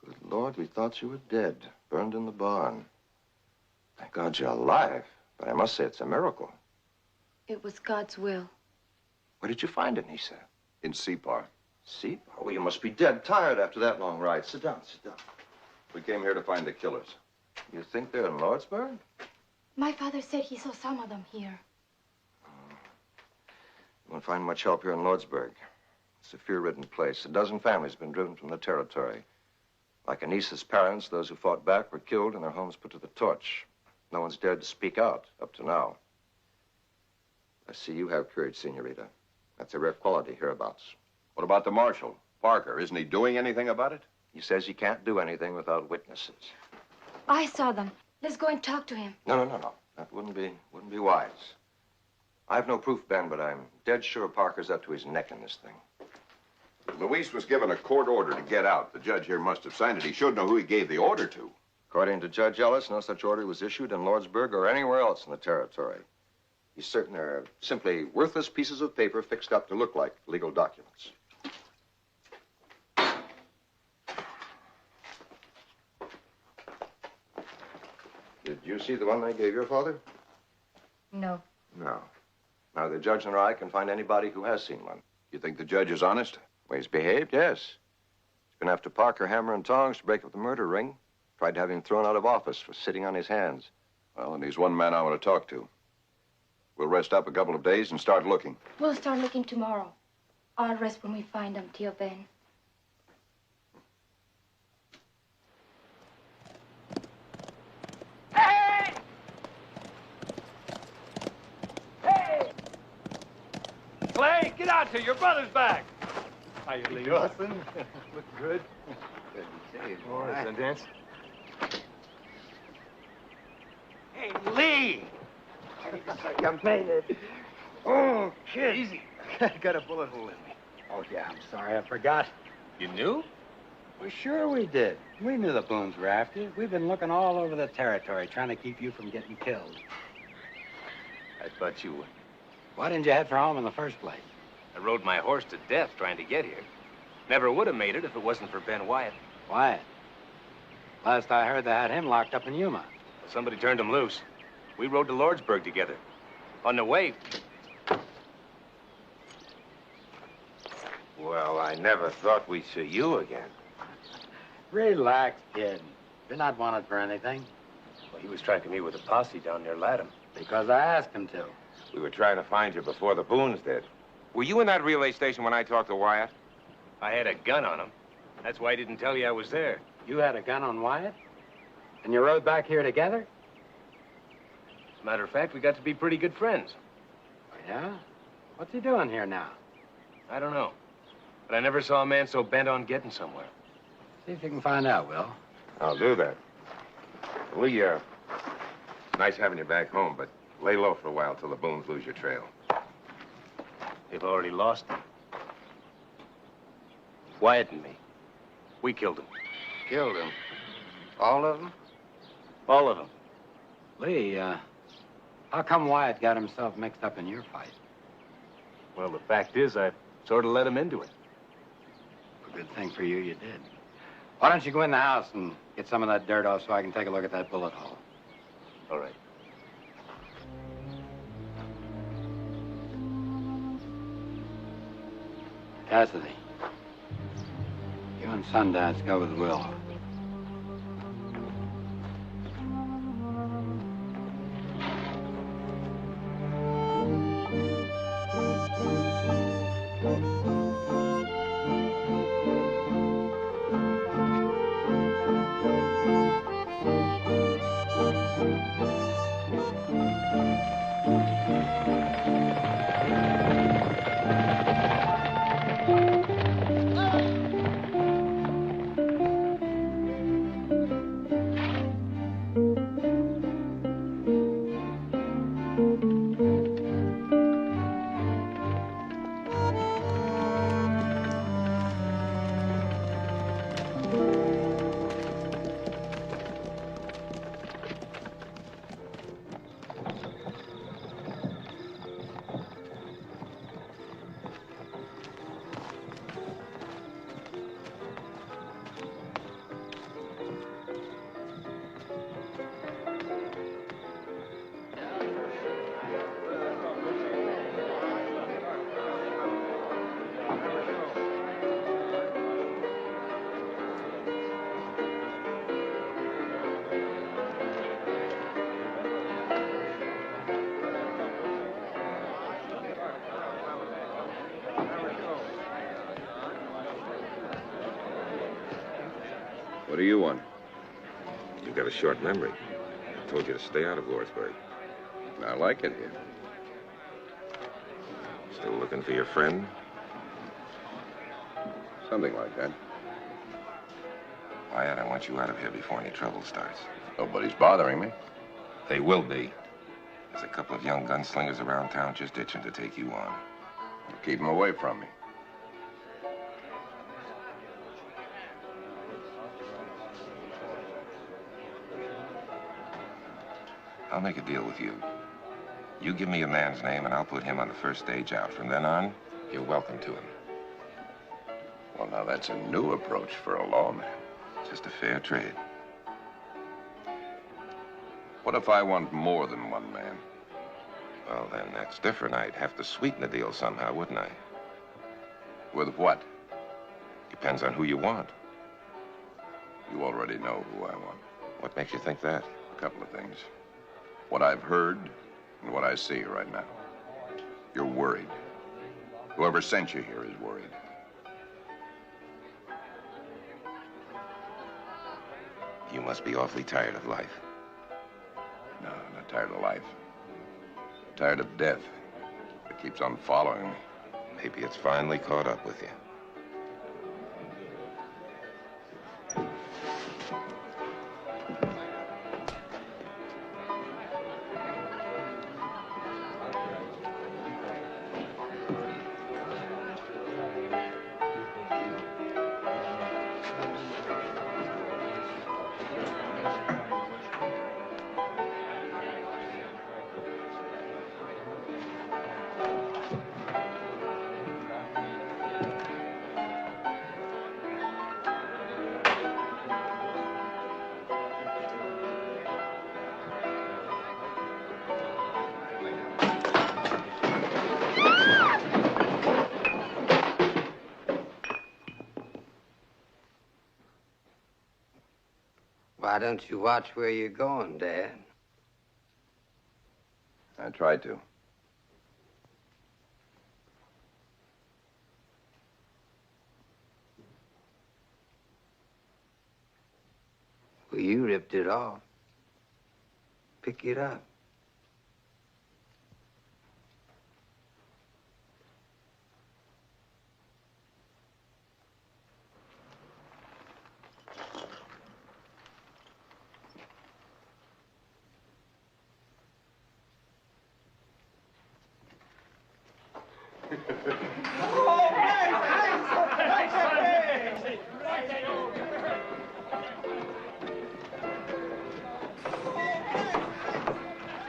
S17: Good Lord, we thought you were dead, burned in the barn. Thank God you're alive, but I must say it's a miracle.
S11: It was God's will.
S17: Where did you find Anissa?
S4: In Separ.
S17: Separ? Oh, you must be dead tired after that long ride. Sit down, sit down.
S4: We came here to find the killers.
S17: You think they're in Lordsburg?
S11: My father said he saw some of them here.
S17: You won't find much help here in Lordsburg. It's a fear-ridden place. A dozen families have been driven from the territory. Like Anissa's parents, those who fought back were killed and their homes put to the torch. No one's dared to speak out up to now. I see you have courage, Senorita. That's a rare quality hereabouts.
S4: What about the marshal, Parker? Isn't he doing anything about it?
S17: He says he can't do anything without witnesses.
S11: I saw them. Let's go and talk to him.
S17: No. That wouldn't be wise. I have no proof, Ben, but I'm dead sure Parker's up to his neck in this thing.
S4: Luis was given a court order to get out. The judge here must have signed it. He should know who he gave the order to.
S17: According to Judge Ellis, no such order was issued in Lordsburg or anywhere else in the territory. He's certain they're simply worthless pieces of paper fixed up to look like legal documents. Did you see the one they gave your father?
S11: No.
S17: No. Now, the judge nor I can find anybody who has seen one.
S4: You think the judge is honest?
S17: Well, he's behaved, yes. He's been after Parker hammer and tongs to break up the murder ring. Tried to have him thrown out of office for sitting on his hands.
S4: Well, and he's one man I want to talk to. We'll rest up a couple of days and start looking.
S11: We'll start looking tomorrow. I'll rest when we find him, Tio Ben.
S13: Hey! Hey! Clay, get out here. Your brother's back. How you doing? Looking good.
S3: Good to see you.
S13: All right, Sundance.
S1: Hey, Lee!
S13: You made it. Oh, kid. Easy. I got a bullet hole in me.
S1: Oh, yeah, I'm sorry. I forgot.
S13: You knew?
S1: Well, sure we did. We knew the Boones were after you. We've been looking all over the territory trying to keep you from getting killed.
S9: I thought you would.
S1: Why didn't you head for home in the first place?
S9: I rode my horse to death trying to get here. Never would have made it if it wasn't for Ben Wyatt.
S1: Wyatt? Last I heard, they had him locked up in Yuma.
S9: Somebody turned him loose. We rode to Lordsburg together. On the way...
S7: Well, I never thought we'd see you again.
S1: Relax, kid. You're not wanted for anything.
S9: Well, he was tracking me with a posse down near Latham.
S1: Because I asked him to.
S7: We were trying to find you before the Boones did. Were you in that relay station when I talked to Wyatt?
S9: I had a gun on him. That's why I didn't tell you I was there.
S1: You had a gun on Wyatt? And you rode back here together?
S9: As a matter of fact, we got to be pretty good friends.
S1: Yeah? What's he doing here now?
S9: I don't know. But I never saw a man so bent on getting somewhere.
S1: See if you can find out, Will.
S7: I'll do that. Lee, it's nice having you back home, but lay low for a while till the Boones lose your trail.
S9: They've already lost him. Wyatt and me. We killed him.
S3: Killed him? All of them?
S9: All of them.
S1: Lee, how come Wyatt got himself mixed up in your fight?
S9: Well, the fact is, I sort of let him into it.
S1: A good thing for you, you did. Why don't you go in the house and get some of that dirt off so I can take a look at that bullet hole?
S9: All right.
S1: Cassidy, you and Sundance go with Will.
S4: What do you want?
S7: You've got a short memory. I told you to stay out of Lordsburg.
S4: I like it here.
S7: Still looking for your friend?
S4: Something like that.
S7: Wyatt, I want you out of here before any trouble starts.
S4: Nobody's bothering me.
S7: They will be. There's a couple of young gunslingers around town just itching to take you on.
S4: Keep them away from me.
S7: I'll make a deal with you. You give me a man's name, and I'll put him on the first stage out. From then on, you're welcome to him.
S4: Well, now that's a new approach for a lawman.
S7: Just a fair trade.
S4: What if I want more than one man?
S7: Well, then that's different. I'd have to sweeten the deal somehow, wouldn't I?
S4: With what?
S7: Depends on who you want.
S4: You already know who I want.
S7: What makes you think that?
S4: A couple of things. What I've heard and what I see right now. You're worried. Whoever sent you here is worried.
S7: You must be awfully tired of life.
S4: No, I'm not tired of life. I'm tired of death. It keeps on following me.
S7: Maybe it's finally caught up with you.
S3: Why don't you watch where you're going, Dad?
S4: I tried to.
S3: Well, you ripped it off. Pick it up.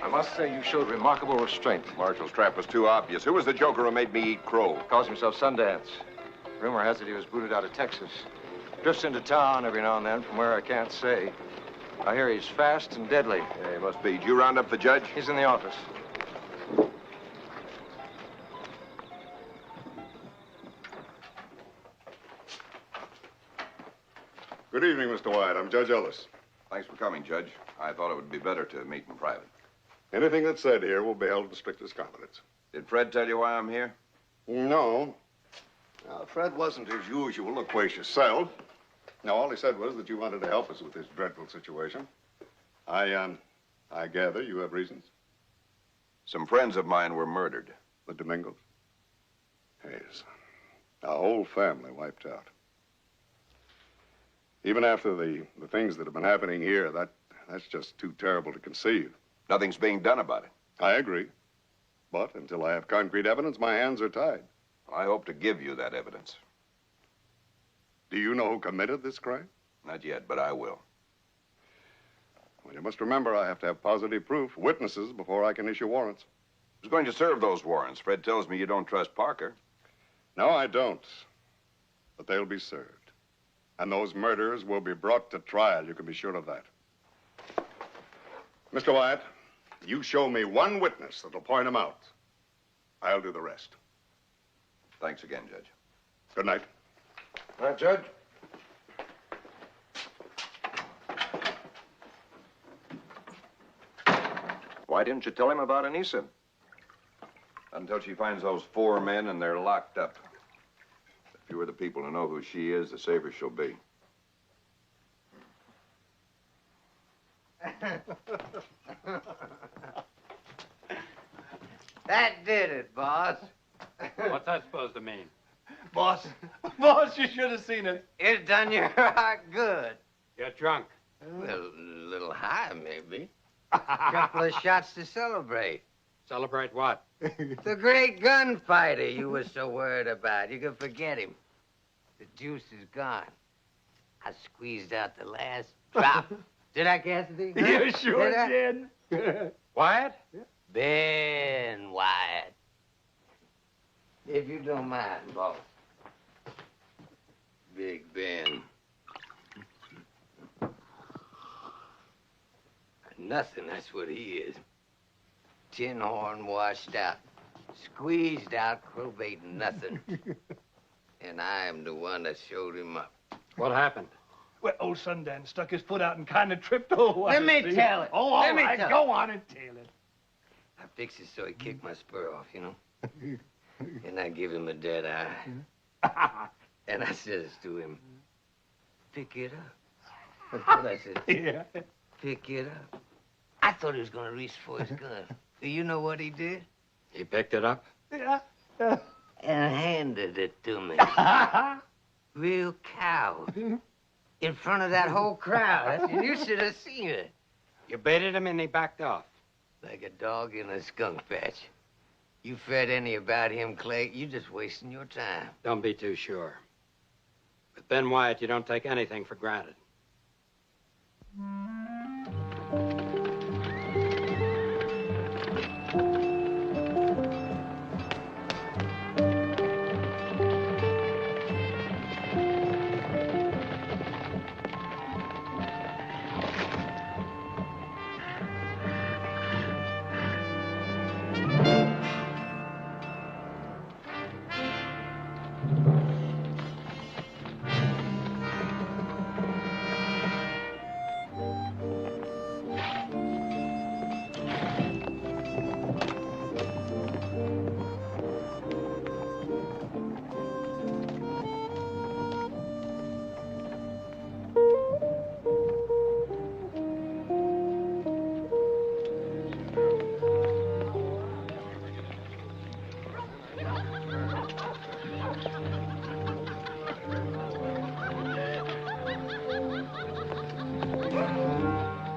S17: I must say you showed remarkable restraint.
S4: Marshall's trap was too obvious. Who was the joker who made me eat crow?
S17: Calls himself Sundance. Rumor has it he was booted out of Texas. Drifts into town every now and then from where I can't say. I hear he's fast and deadly.
S4: Yeah, he must be. Did you round up the judge?
S17: He's in the office.
S18: Good evening, Mr. Wyatt. I'm Judge Ellis.
S4: Thanks for coming, Judge. I thought it would be better to meet in private.
S18: Anything that's said here will be held in strictest confidence.
S4: Did Fred tell you why I'm here?
S18: No. Fred wasn't his usual loquacious self. No, all he said was that you wanted to help us with this dreadful situation. I gather you have reasons.
S4: Some friends of mine were murdered.
S18: The Domingos? Yes. Our whole family wiped out. Even after the things that have been happening here, that's just too terrible to conceive.
S4: Nothing's being done about it.
S18: I agree. But until I have concrete evidence, my hands are tied.
S4: I hope to give you that evidence.
S18: Do you know who committed this crime?
S4: Not yet, but I will.
S18: Well, you must remember I have to have positive proof, witnesses, before I can issue warrants.
S4: Who's going to serve those warrants? Fred tells me you don't trust Parker.
S18: No, I don't. But they'll be served. And those murderers will be brought to trial. You can be sure of that. Mr. Wyatt, you show me one witness that'll point them out. I'll do the rest.
S4: Thanks again, Judge.
S18: Good night.
S17: All right, Judge. Why didn't you tell him about Anissa?
S4: Until she finds those 4 men and they're locked up. The fewer the people who know who she is, the safer she'll be.
S3: That did it, boss.
S1: What's that supposed to mean?
S19: Boss, you should have seen it.
S3: It done your heart good.
S1: You're drunk.
S3: Well, a little high, maybe. Couple of shots to celebrate.
S1: Celebrate what?
S3: The great gunfighter you were so worried about. You can forget him. The juice is gone. I squeezed out the last drop. Did I, Cassidy?
S19: You sure did.
S1: Wyatt?
S3: Ben Wyatt. If you don't mind, boss. Big Ben. Nothing, that's what he is. Tin horn washed out. Squeezed out, probating nothing. And I am the one that showed him up.
S19: What happened? Well, old Sundan stuck his foot out and kind of tripped over.
S3: Let me tell it.
S19: Oh, all
S3: Let me
S19: right,
S3: tell
S19: go
S3: it.
S19: on and tell it.
S3: I fixed it so he kicked my spur off, you know? And I give him a dead eye. And I says to him, pick it up. That's what I said.
S19: Yeah.
S3: Pick it up. I thought he was going to reach for his gun. Do you know what he did?
S1: He picked it up?
S19: Yeah.
S3: And handed it to me. Real cowed. In front of that whole crowd. You should have seen it.
S1: You baited him and he backed off.
S3: Like a dog in a skunk patch. You fed any about him, Clay, you just wasting your time.
S1: Don't be too sure. With Ben Wyatt, you don't take anything for granted.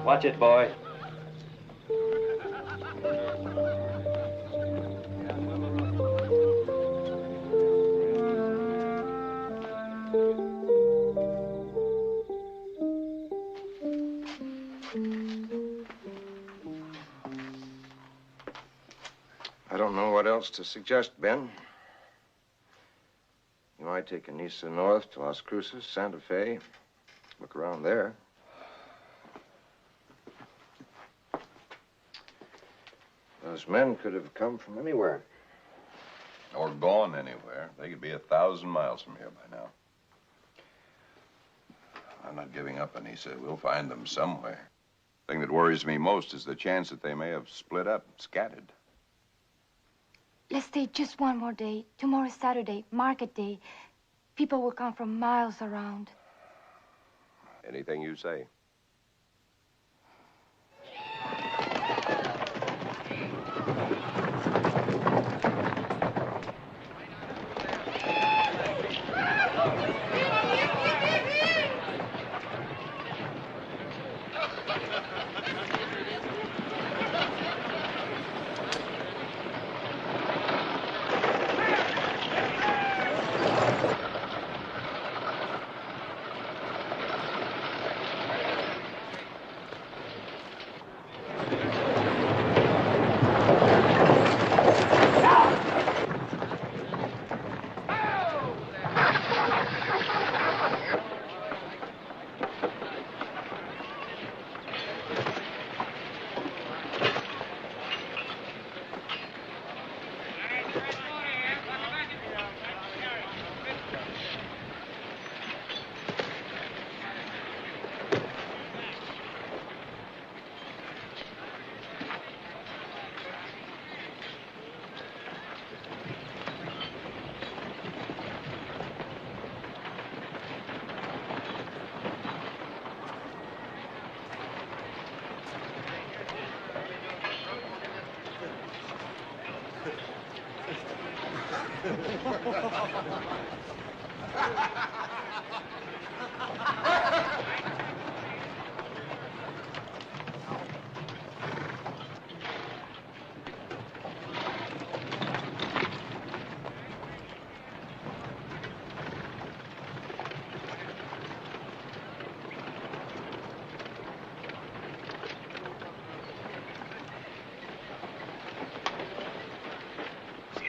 S19: Watch it, boy.
S17: I don't know what else to suggest, Ben. You might take Anissa north to Las Cruces, Santa Fe. Look around there. Those men could have come from anywhere.
S4: Or gone anywhere. They could be 1,000 miles from here by now. I'm not giving up, Anissa. We'll find them somewhere. The thing that worries me most is the chance that they may have split up, scattered.
S11: Let's stay just one more day. Tomorrow's Saturday, market day. People will come from miles around.
S4: Anything you say.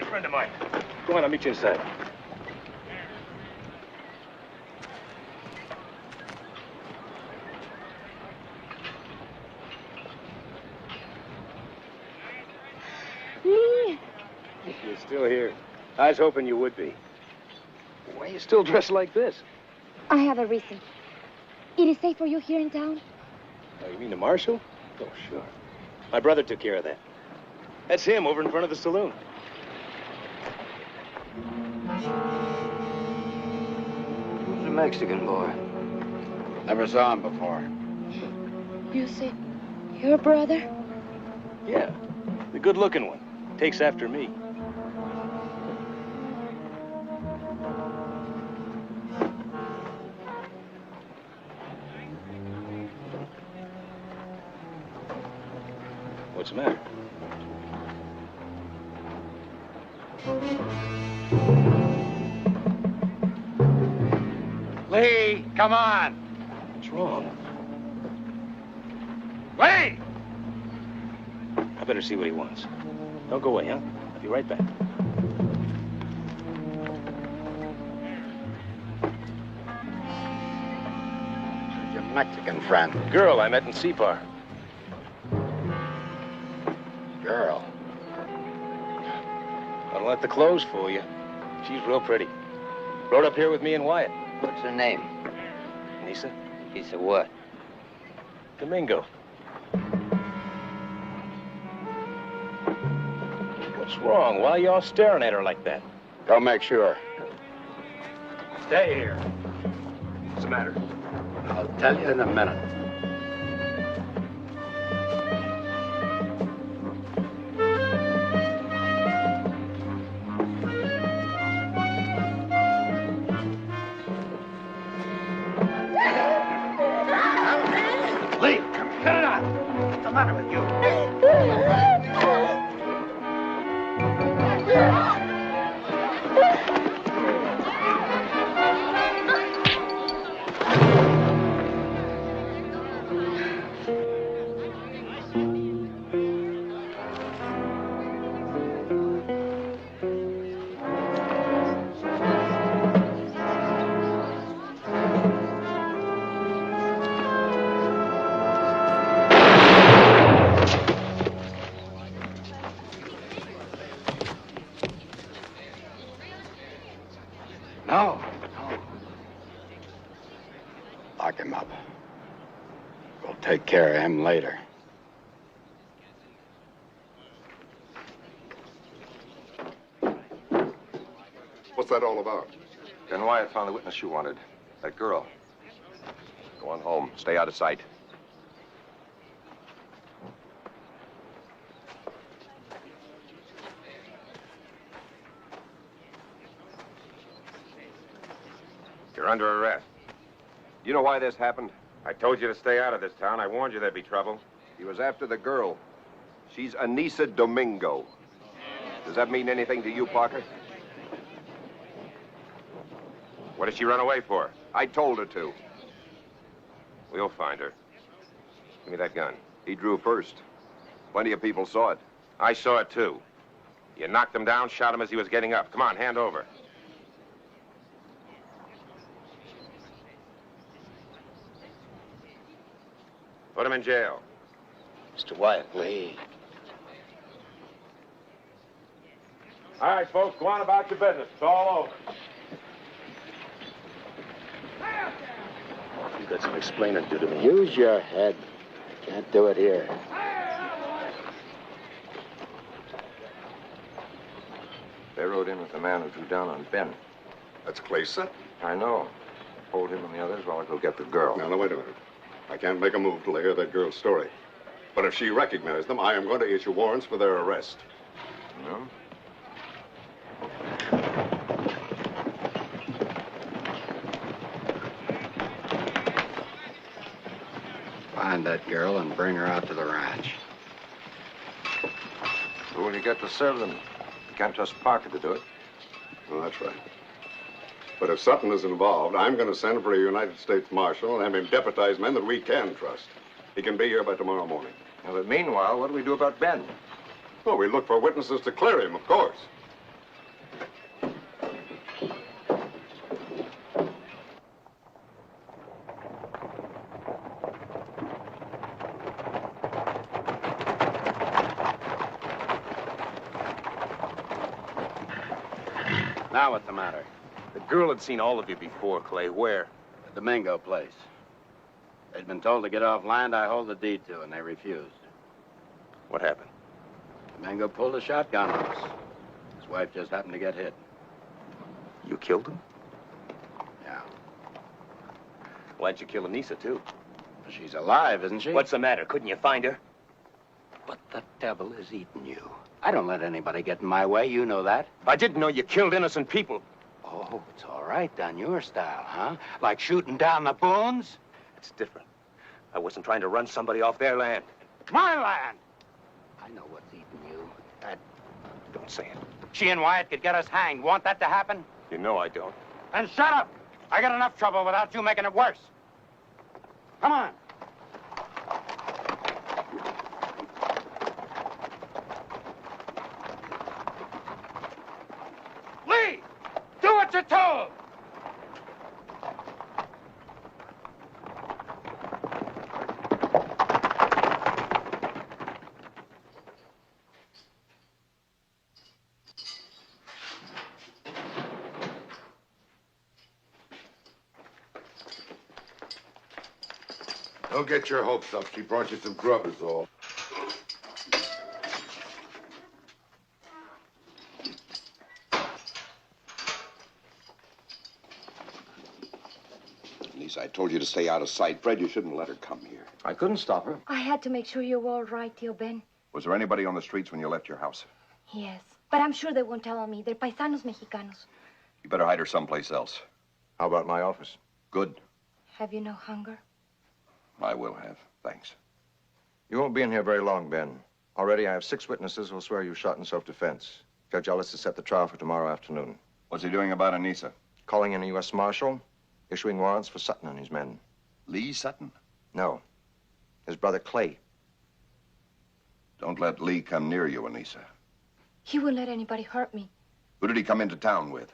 S9: friend of mine. Go on, I'll meet you inside. You're still here. I was hoping you would be. Why are you still dressed like this?
S11: I have a reason. It is safe for you here in town?
S9: Oh, you mean the marshal? Oh, sure. My brother took care of that. That's him over in front of the saloon.
S3: Who's a Mexican boy?
S1: Never saw him before.
S11: You say your brother?
S9: Yeah, the good-looking one. Takes after me. What's the matter?
S1: Lee, come on.
S9: What's wrong?
S1: Lee!
S9: I better see what he wants. Don't go away, huh? I'll be right back.
S1: Who's your Mexican friend?
S9: Girl I met in Separ.
S1: Girl.
S9: Don't let the clothes fool you. She's real pretty. Rode up here with me and Wyatt.
S3: What's her name?
S9: Nisa?
S3: Nisa what?
S9: Domingo. What's wrong? Why are you all staring at her like that?
S1: Go make sure. Stay here.
S9: What's the matter?
S1: I'll tell you in a minute. Lee, come here. Get it out. What's the matter with you? No. Lock him up. We'll take care of him later.
S18: What's that all about?
S17: Ben Wyatt found the witness you wanted. That girl.
S4: Go on home. Stay out of sight.
S7: You're under arrest.
S4: You know why this happened?
S7: I told you to stay out of this town. I warned you there'd be trouble.
S4: He was after the girl. She's Anissa Domingo. Does that mean anything to you, Parker?
S7: What did she run away for?
S4: I told her to.
S7: We'll find her. Give me that gun.
S4: He drew first. Plenty of people saw it.
S7: I saw it, too. You knocked him down, shot him as he was getting up. Come on, hand over. Put him in jail.
S9: Mr. Wyatt.
S1: Lee.
S7: All right, folks, go on about your business. It's all over.
S9: You've got some explaining to do to me.
S1: Use your head. Can't do it here.
S17: They rode in with the man who drew down on Ben.
S18: That's Clayson?
S17: I know. Hold him and the others while I go get the girl.
S18: Now, wait a minute. I can't make a move till I hear that girl's story. But if she recognized them, I am going to issue warrants for their arrest.
S17: No?
S1: Find that girl and bring her out to the ranch.
S17: Who will you get to serve them? You can't trust Parker to do it.
S18: Well, that's right. But if Sutton is involved, I'm going to send for a United States Marshal and have him deputize men that we can trust. He can be here by tomorrow morning.
S17: Now, but meanwhile, what do we do about Ben?
S18: Well, we look for witnesses to clear him, of course.
S1: Now what's the matter?
S9: The girl had seen all of you before, Clay. Where?
S1: The Domingo place. They'd been told to get off land I hold the deed to, and they refused.
S9: What happened?
S1: Domingo pulled a shotgun on us. His wife just happened to get hit.
S9: You killed him?
S1: Yeah.
S9: Why'd you kill Anissa, too?
S1: She's alive, isn't she?
S9: What's the matter? Couldn't you find her?
S1: But the devil is eating you. I don't let anybody get in my way. You know that.
S9: I didn't know you killed innocent people.
S1: Oh, it's all right, done your style, huh? Like shooting down the boons?
S9: It's different. I wasn't trying to run somebody off their land.
S1: My land! I know what's eating you. That...
S9: Don't say it.
S1: She and Wyatt could get us hanged. Want that to happen?
S9: You know I don't.
S1: Then shut up! I got enough trouble without you making it worse. Come on. Lee! Do what you're told!
S18: Don't get your hopes up. She brought you some grub is all.
S20: Lisa, I told you to stay out of sight. Fred, you shouldn't let her come here.
S17: I couldn't stop her.
S11: I had to make sure you were all right, Tio Ben.
S4: Was there anybody on the streets when you left your house?
S11: Yes, but I'm sure they won't tell on me. They're paisanos mexicanos.
S4: You better hide her someplace else.
S17: How about my office?
S4: Good.
S11: Have you no hunger?
S4: I will have. Thanks.
S17: You won't be in here very long, Ben. Already I have 6 witnesses who'll swear you shot in self-defense. Judge Ellis has set the trial for tomorrow afternoon.
S4: What's he doing about Anissa?
S17: Calling in a U.S. Marshal, issuing warrants for Sutton and his men.
S4: Lee Sutton?
S17: No. His brother Clay.
S4: Don't let Lee come near you, Anissa.
S11: He wouldn't let anybody hurt me.
S4: Who did he come into town with?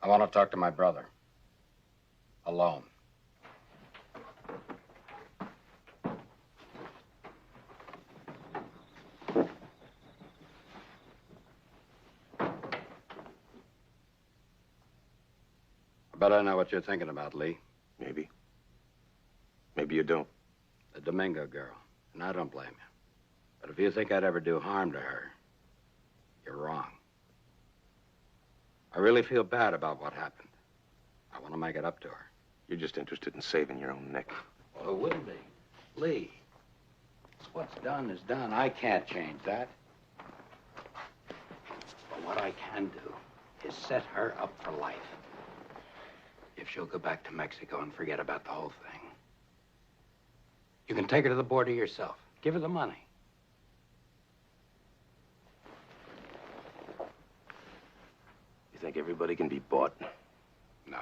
S1: I want to talk to my brother. Alone. I bet I know what you're thinking about, Lee.
S9: Maybe. Maybe you don't.
S1: The Domingo girl. And I don't blame you. But if you think I'd ever do harm to her, you're wrong. I really feel bad about what happened. I want to make it up to her.
S9: You're just interested in saving your own neck.
S1: Well, it wouldn't be. Lee, what's done is done. I can't change that. But what I can do is set her up for life. If she'll go back to Mexico and forget about the whole thing. You can take her to the border yourself. Give her the money.
S9: You think everybody can be bought?
S1: No.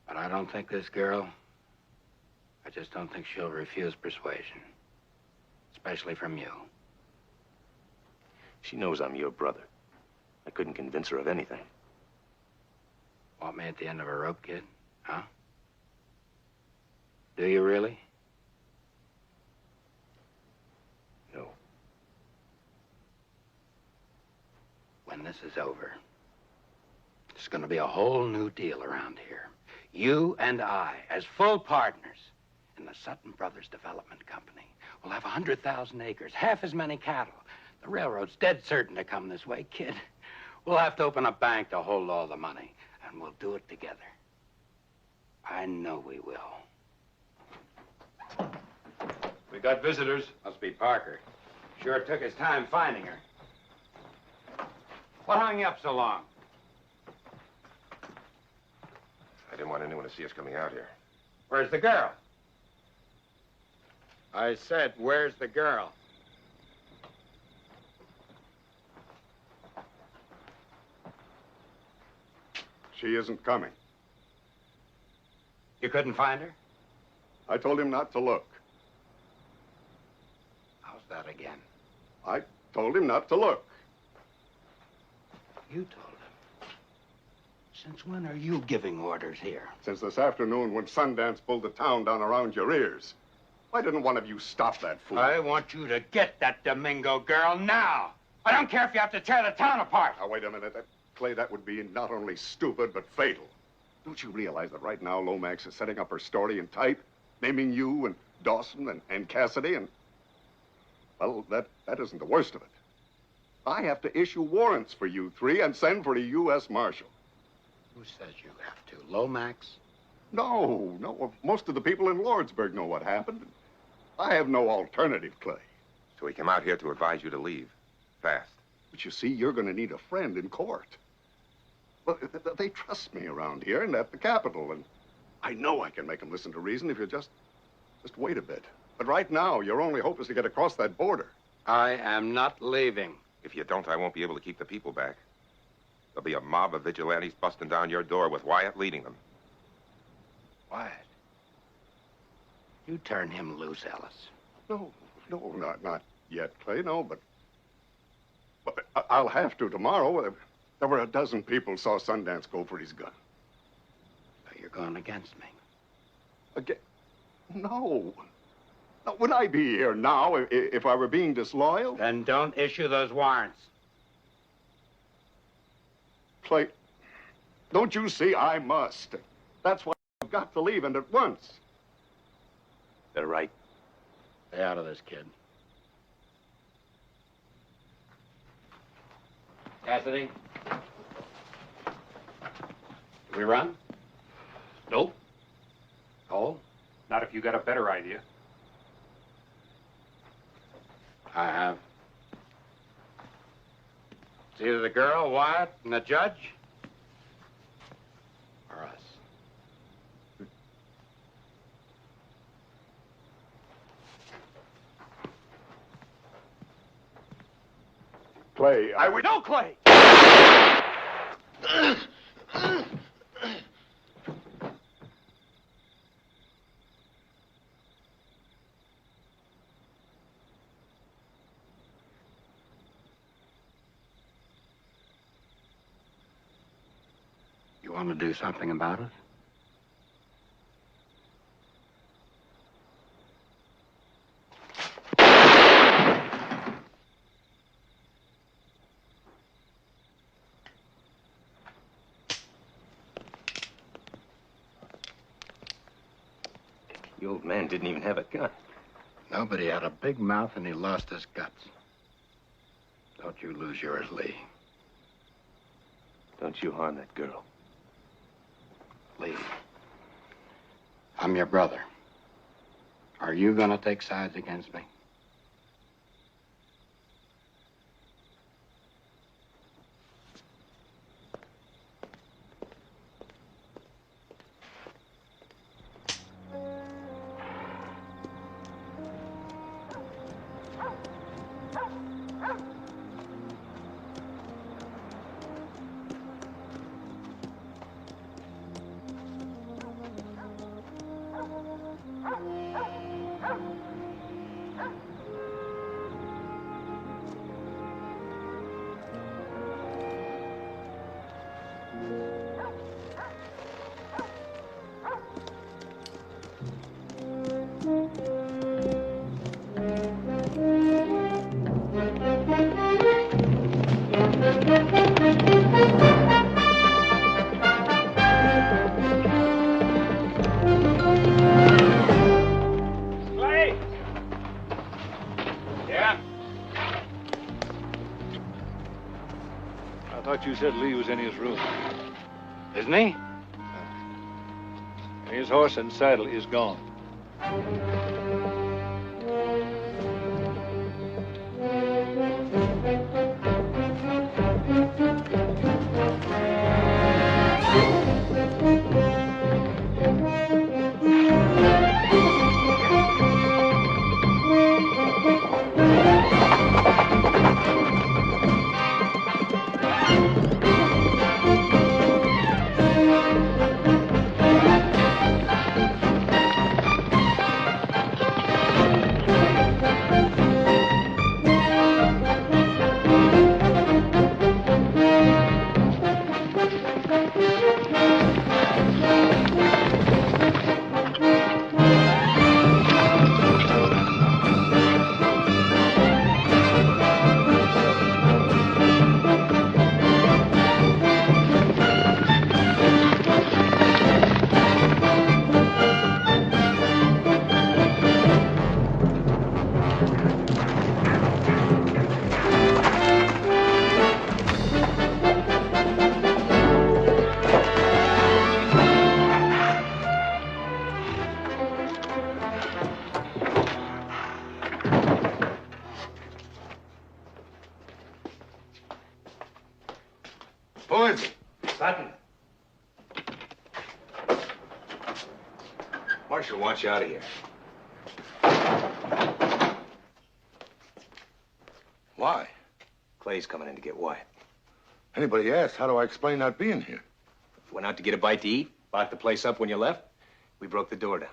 S1: But I don't think this girl, I just don't think she'll refuse persuasion. Especially from you.
S9: She knows I'm your brother. I couldn't convince her of anything.
S1: Want me at the end of a rope, kid? Huh? Do you really?
S9: No.
S1: When this is over, there's going to be a whole new deal around here. You and I, as full partners in the Sutton Brothers Development Company, will have 100,000 acres, half as many cattle. The railroad's dead certain to come this way, kid. We'll have to open a bank to hold all the money, and we'll do it together. I know we will.
S7: We got visitors.
S1: Must be Parker. Sure took his time finding her. What hung you up so long?
S7: I didn't want anyone to see us coming out here.
S1: Where's the girl? I said, where's the girl?
S18: She isn't coming.
S1: You couldn't find her?
S18: I told him not to look.
S1: How's that again?
S18: I told him not to look.
S1: You told him. Since when are you giving orders here?
S18: Since this afternoon when Sundance pulled the town down around your ears. Why didn't one of you stop that fool?
S1: I want you to get that Domingo girl now. I don't care if you have to tear the town apart.
S18: Now, wait a minute. Clay, that would be not only stupid, but fatal. Don't you realize that right now Lomax is setting up her story in type? Naming you and Dawson and Cassidy and... Well, that isn't the worst of it. I have to issue warrants for you three and send for a U.S. Marshal.
S1: Who says you have to? Lomax?
S18: No. Most of the people in Lordsburg know what happened. I have no alternative, Clay.
S7: So he came out here to advise you to leave. Fast.
S18: But you see, you're going to need a friend in court. Well, they trust me around here and at the Capitol, and I know I can make them listen to reason if you just wait a bit. But right now, your only hope is to get across that border.
S1: I am not leaving.
S7: If you don't, I won't be able to keep the people back. There'll be a mob of vigilantes busting down your door with Wyatt leading them.
S1: Wyatt? You turn him loose, Ellis.
S18: No, not yet, Clay, no, but I'll have to tomorrow. There were a dozen people saw Sundance go for his gun.
S1: So you're going against me?
S18: Again? No. No, would I be here now if I were being disloyal?
S1: Then don't issue those warrants.
S18: Clay, don't you see I must? That's why I've got to leave, and at once.
S7: They're right.
S1: Stay out of this, kid. Cassidy? Do we run?
S10: Nope.
S1: Oh?
S10: Not if you got a better idea.
S1: I have. It's either the girl, Wyatt, and the judge, or us.
S18: Clay,
S19: No, Clay!
S1: You want to do something about it?
S9: The old man didn't even have a gun.
S1: Nobody had a big mouth and he lost his guts. Don't you lose yours, Lee.
S9: Don't you harm that girl.
S1: Lee, I'm your brother. Are you going to take sides against me?
S19: Clay!
S1: Yeah?
S19: I thought you said Lee was in his room.
S1: Isn't he?
S19: His horse and saddle is gone.
S18: Who is it?
S9: Sutton. Marshal wants you out of here.
S18: Why?
S9: Clay's coming in to get Wyatt.
S18: Anybody asked, how do I explain not being here?
S9: Went out to get a bite to eat, locked the place up when you left. We broke the door down.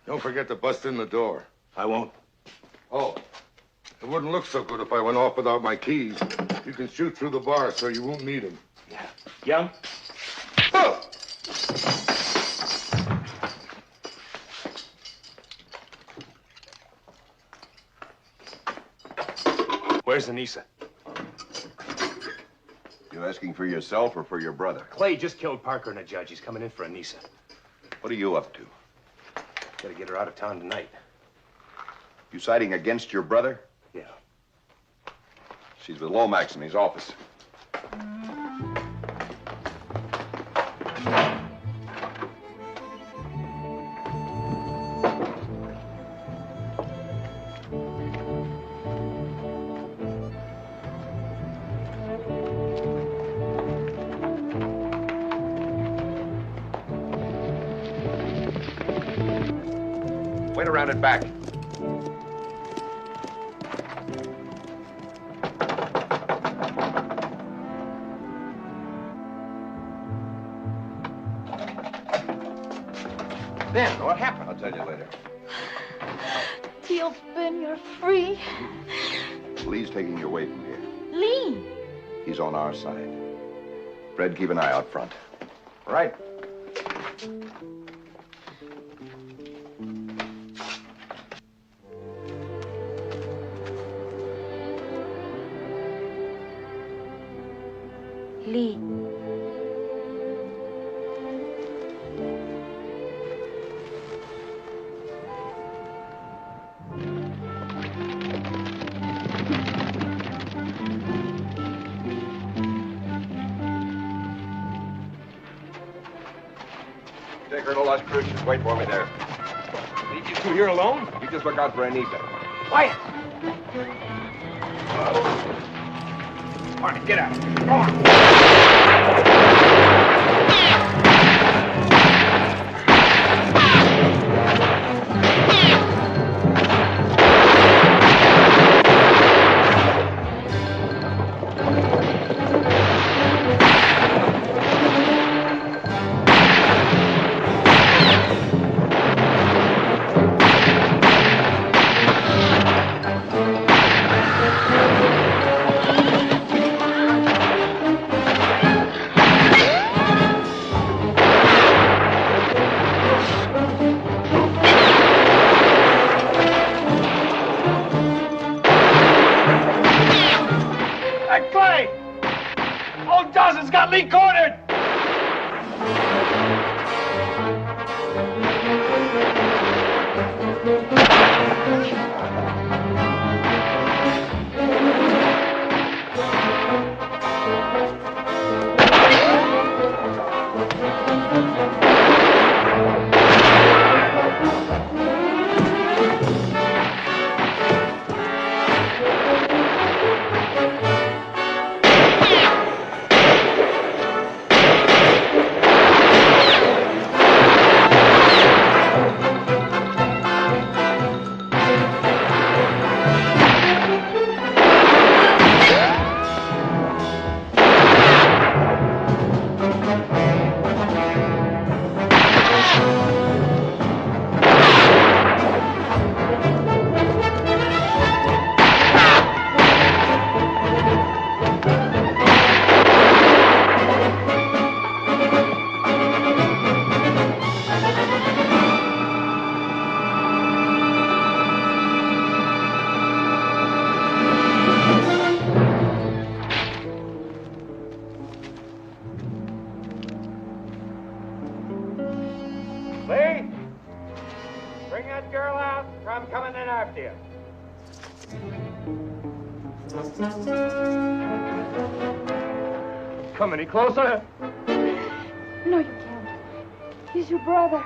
S18: Don't forget to bust in the door.
S9: I won't.
S18: Oh, it wouldn't look so good if I went off without my keys. You can shoot through the bar so you won't need them.
S9: Yeah. Young?
S18: Oh!
S9: Where's Anissa?
S4: You asking for yourself or for your brother?
S9: Clay just killed Parker and a judge. He's coming in for Anissa.
S4: What are you up to?
S9: Gotta get her out of town tonight.
S4: You siding against your brother?
S9: Yeah.
S4: She's with Lomax in his office.
S8: Wait around and back.
S4: Ben, what happened? I'll tell you later.
S12: Tio Ben, you're free.
S4: Lee's taking you away from here.
S12: Lee.
S4: He's on our side. Fred, keep an eye out front.
S8: Right.
S11: Lee.
S8: Take her to Las Cruces. Wait for me there.
S9: Leave you two here alone?
S8: You just look out for Anissa.
S9: Wyatt!
S8: All right, get out. Come on.
S19: Hey, Clay! Old Dawson's got Lee cornered!
S13: Lee, bring that girl out, or I'm coming in after you.
S19: come any closer.
S11: No, you can't. He's your brother.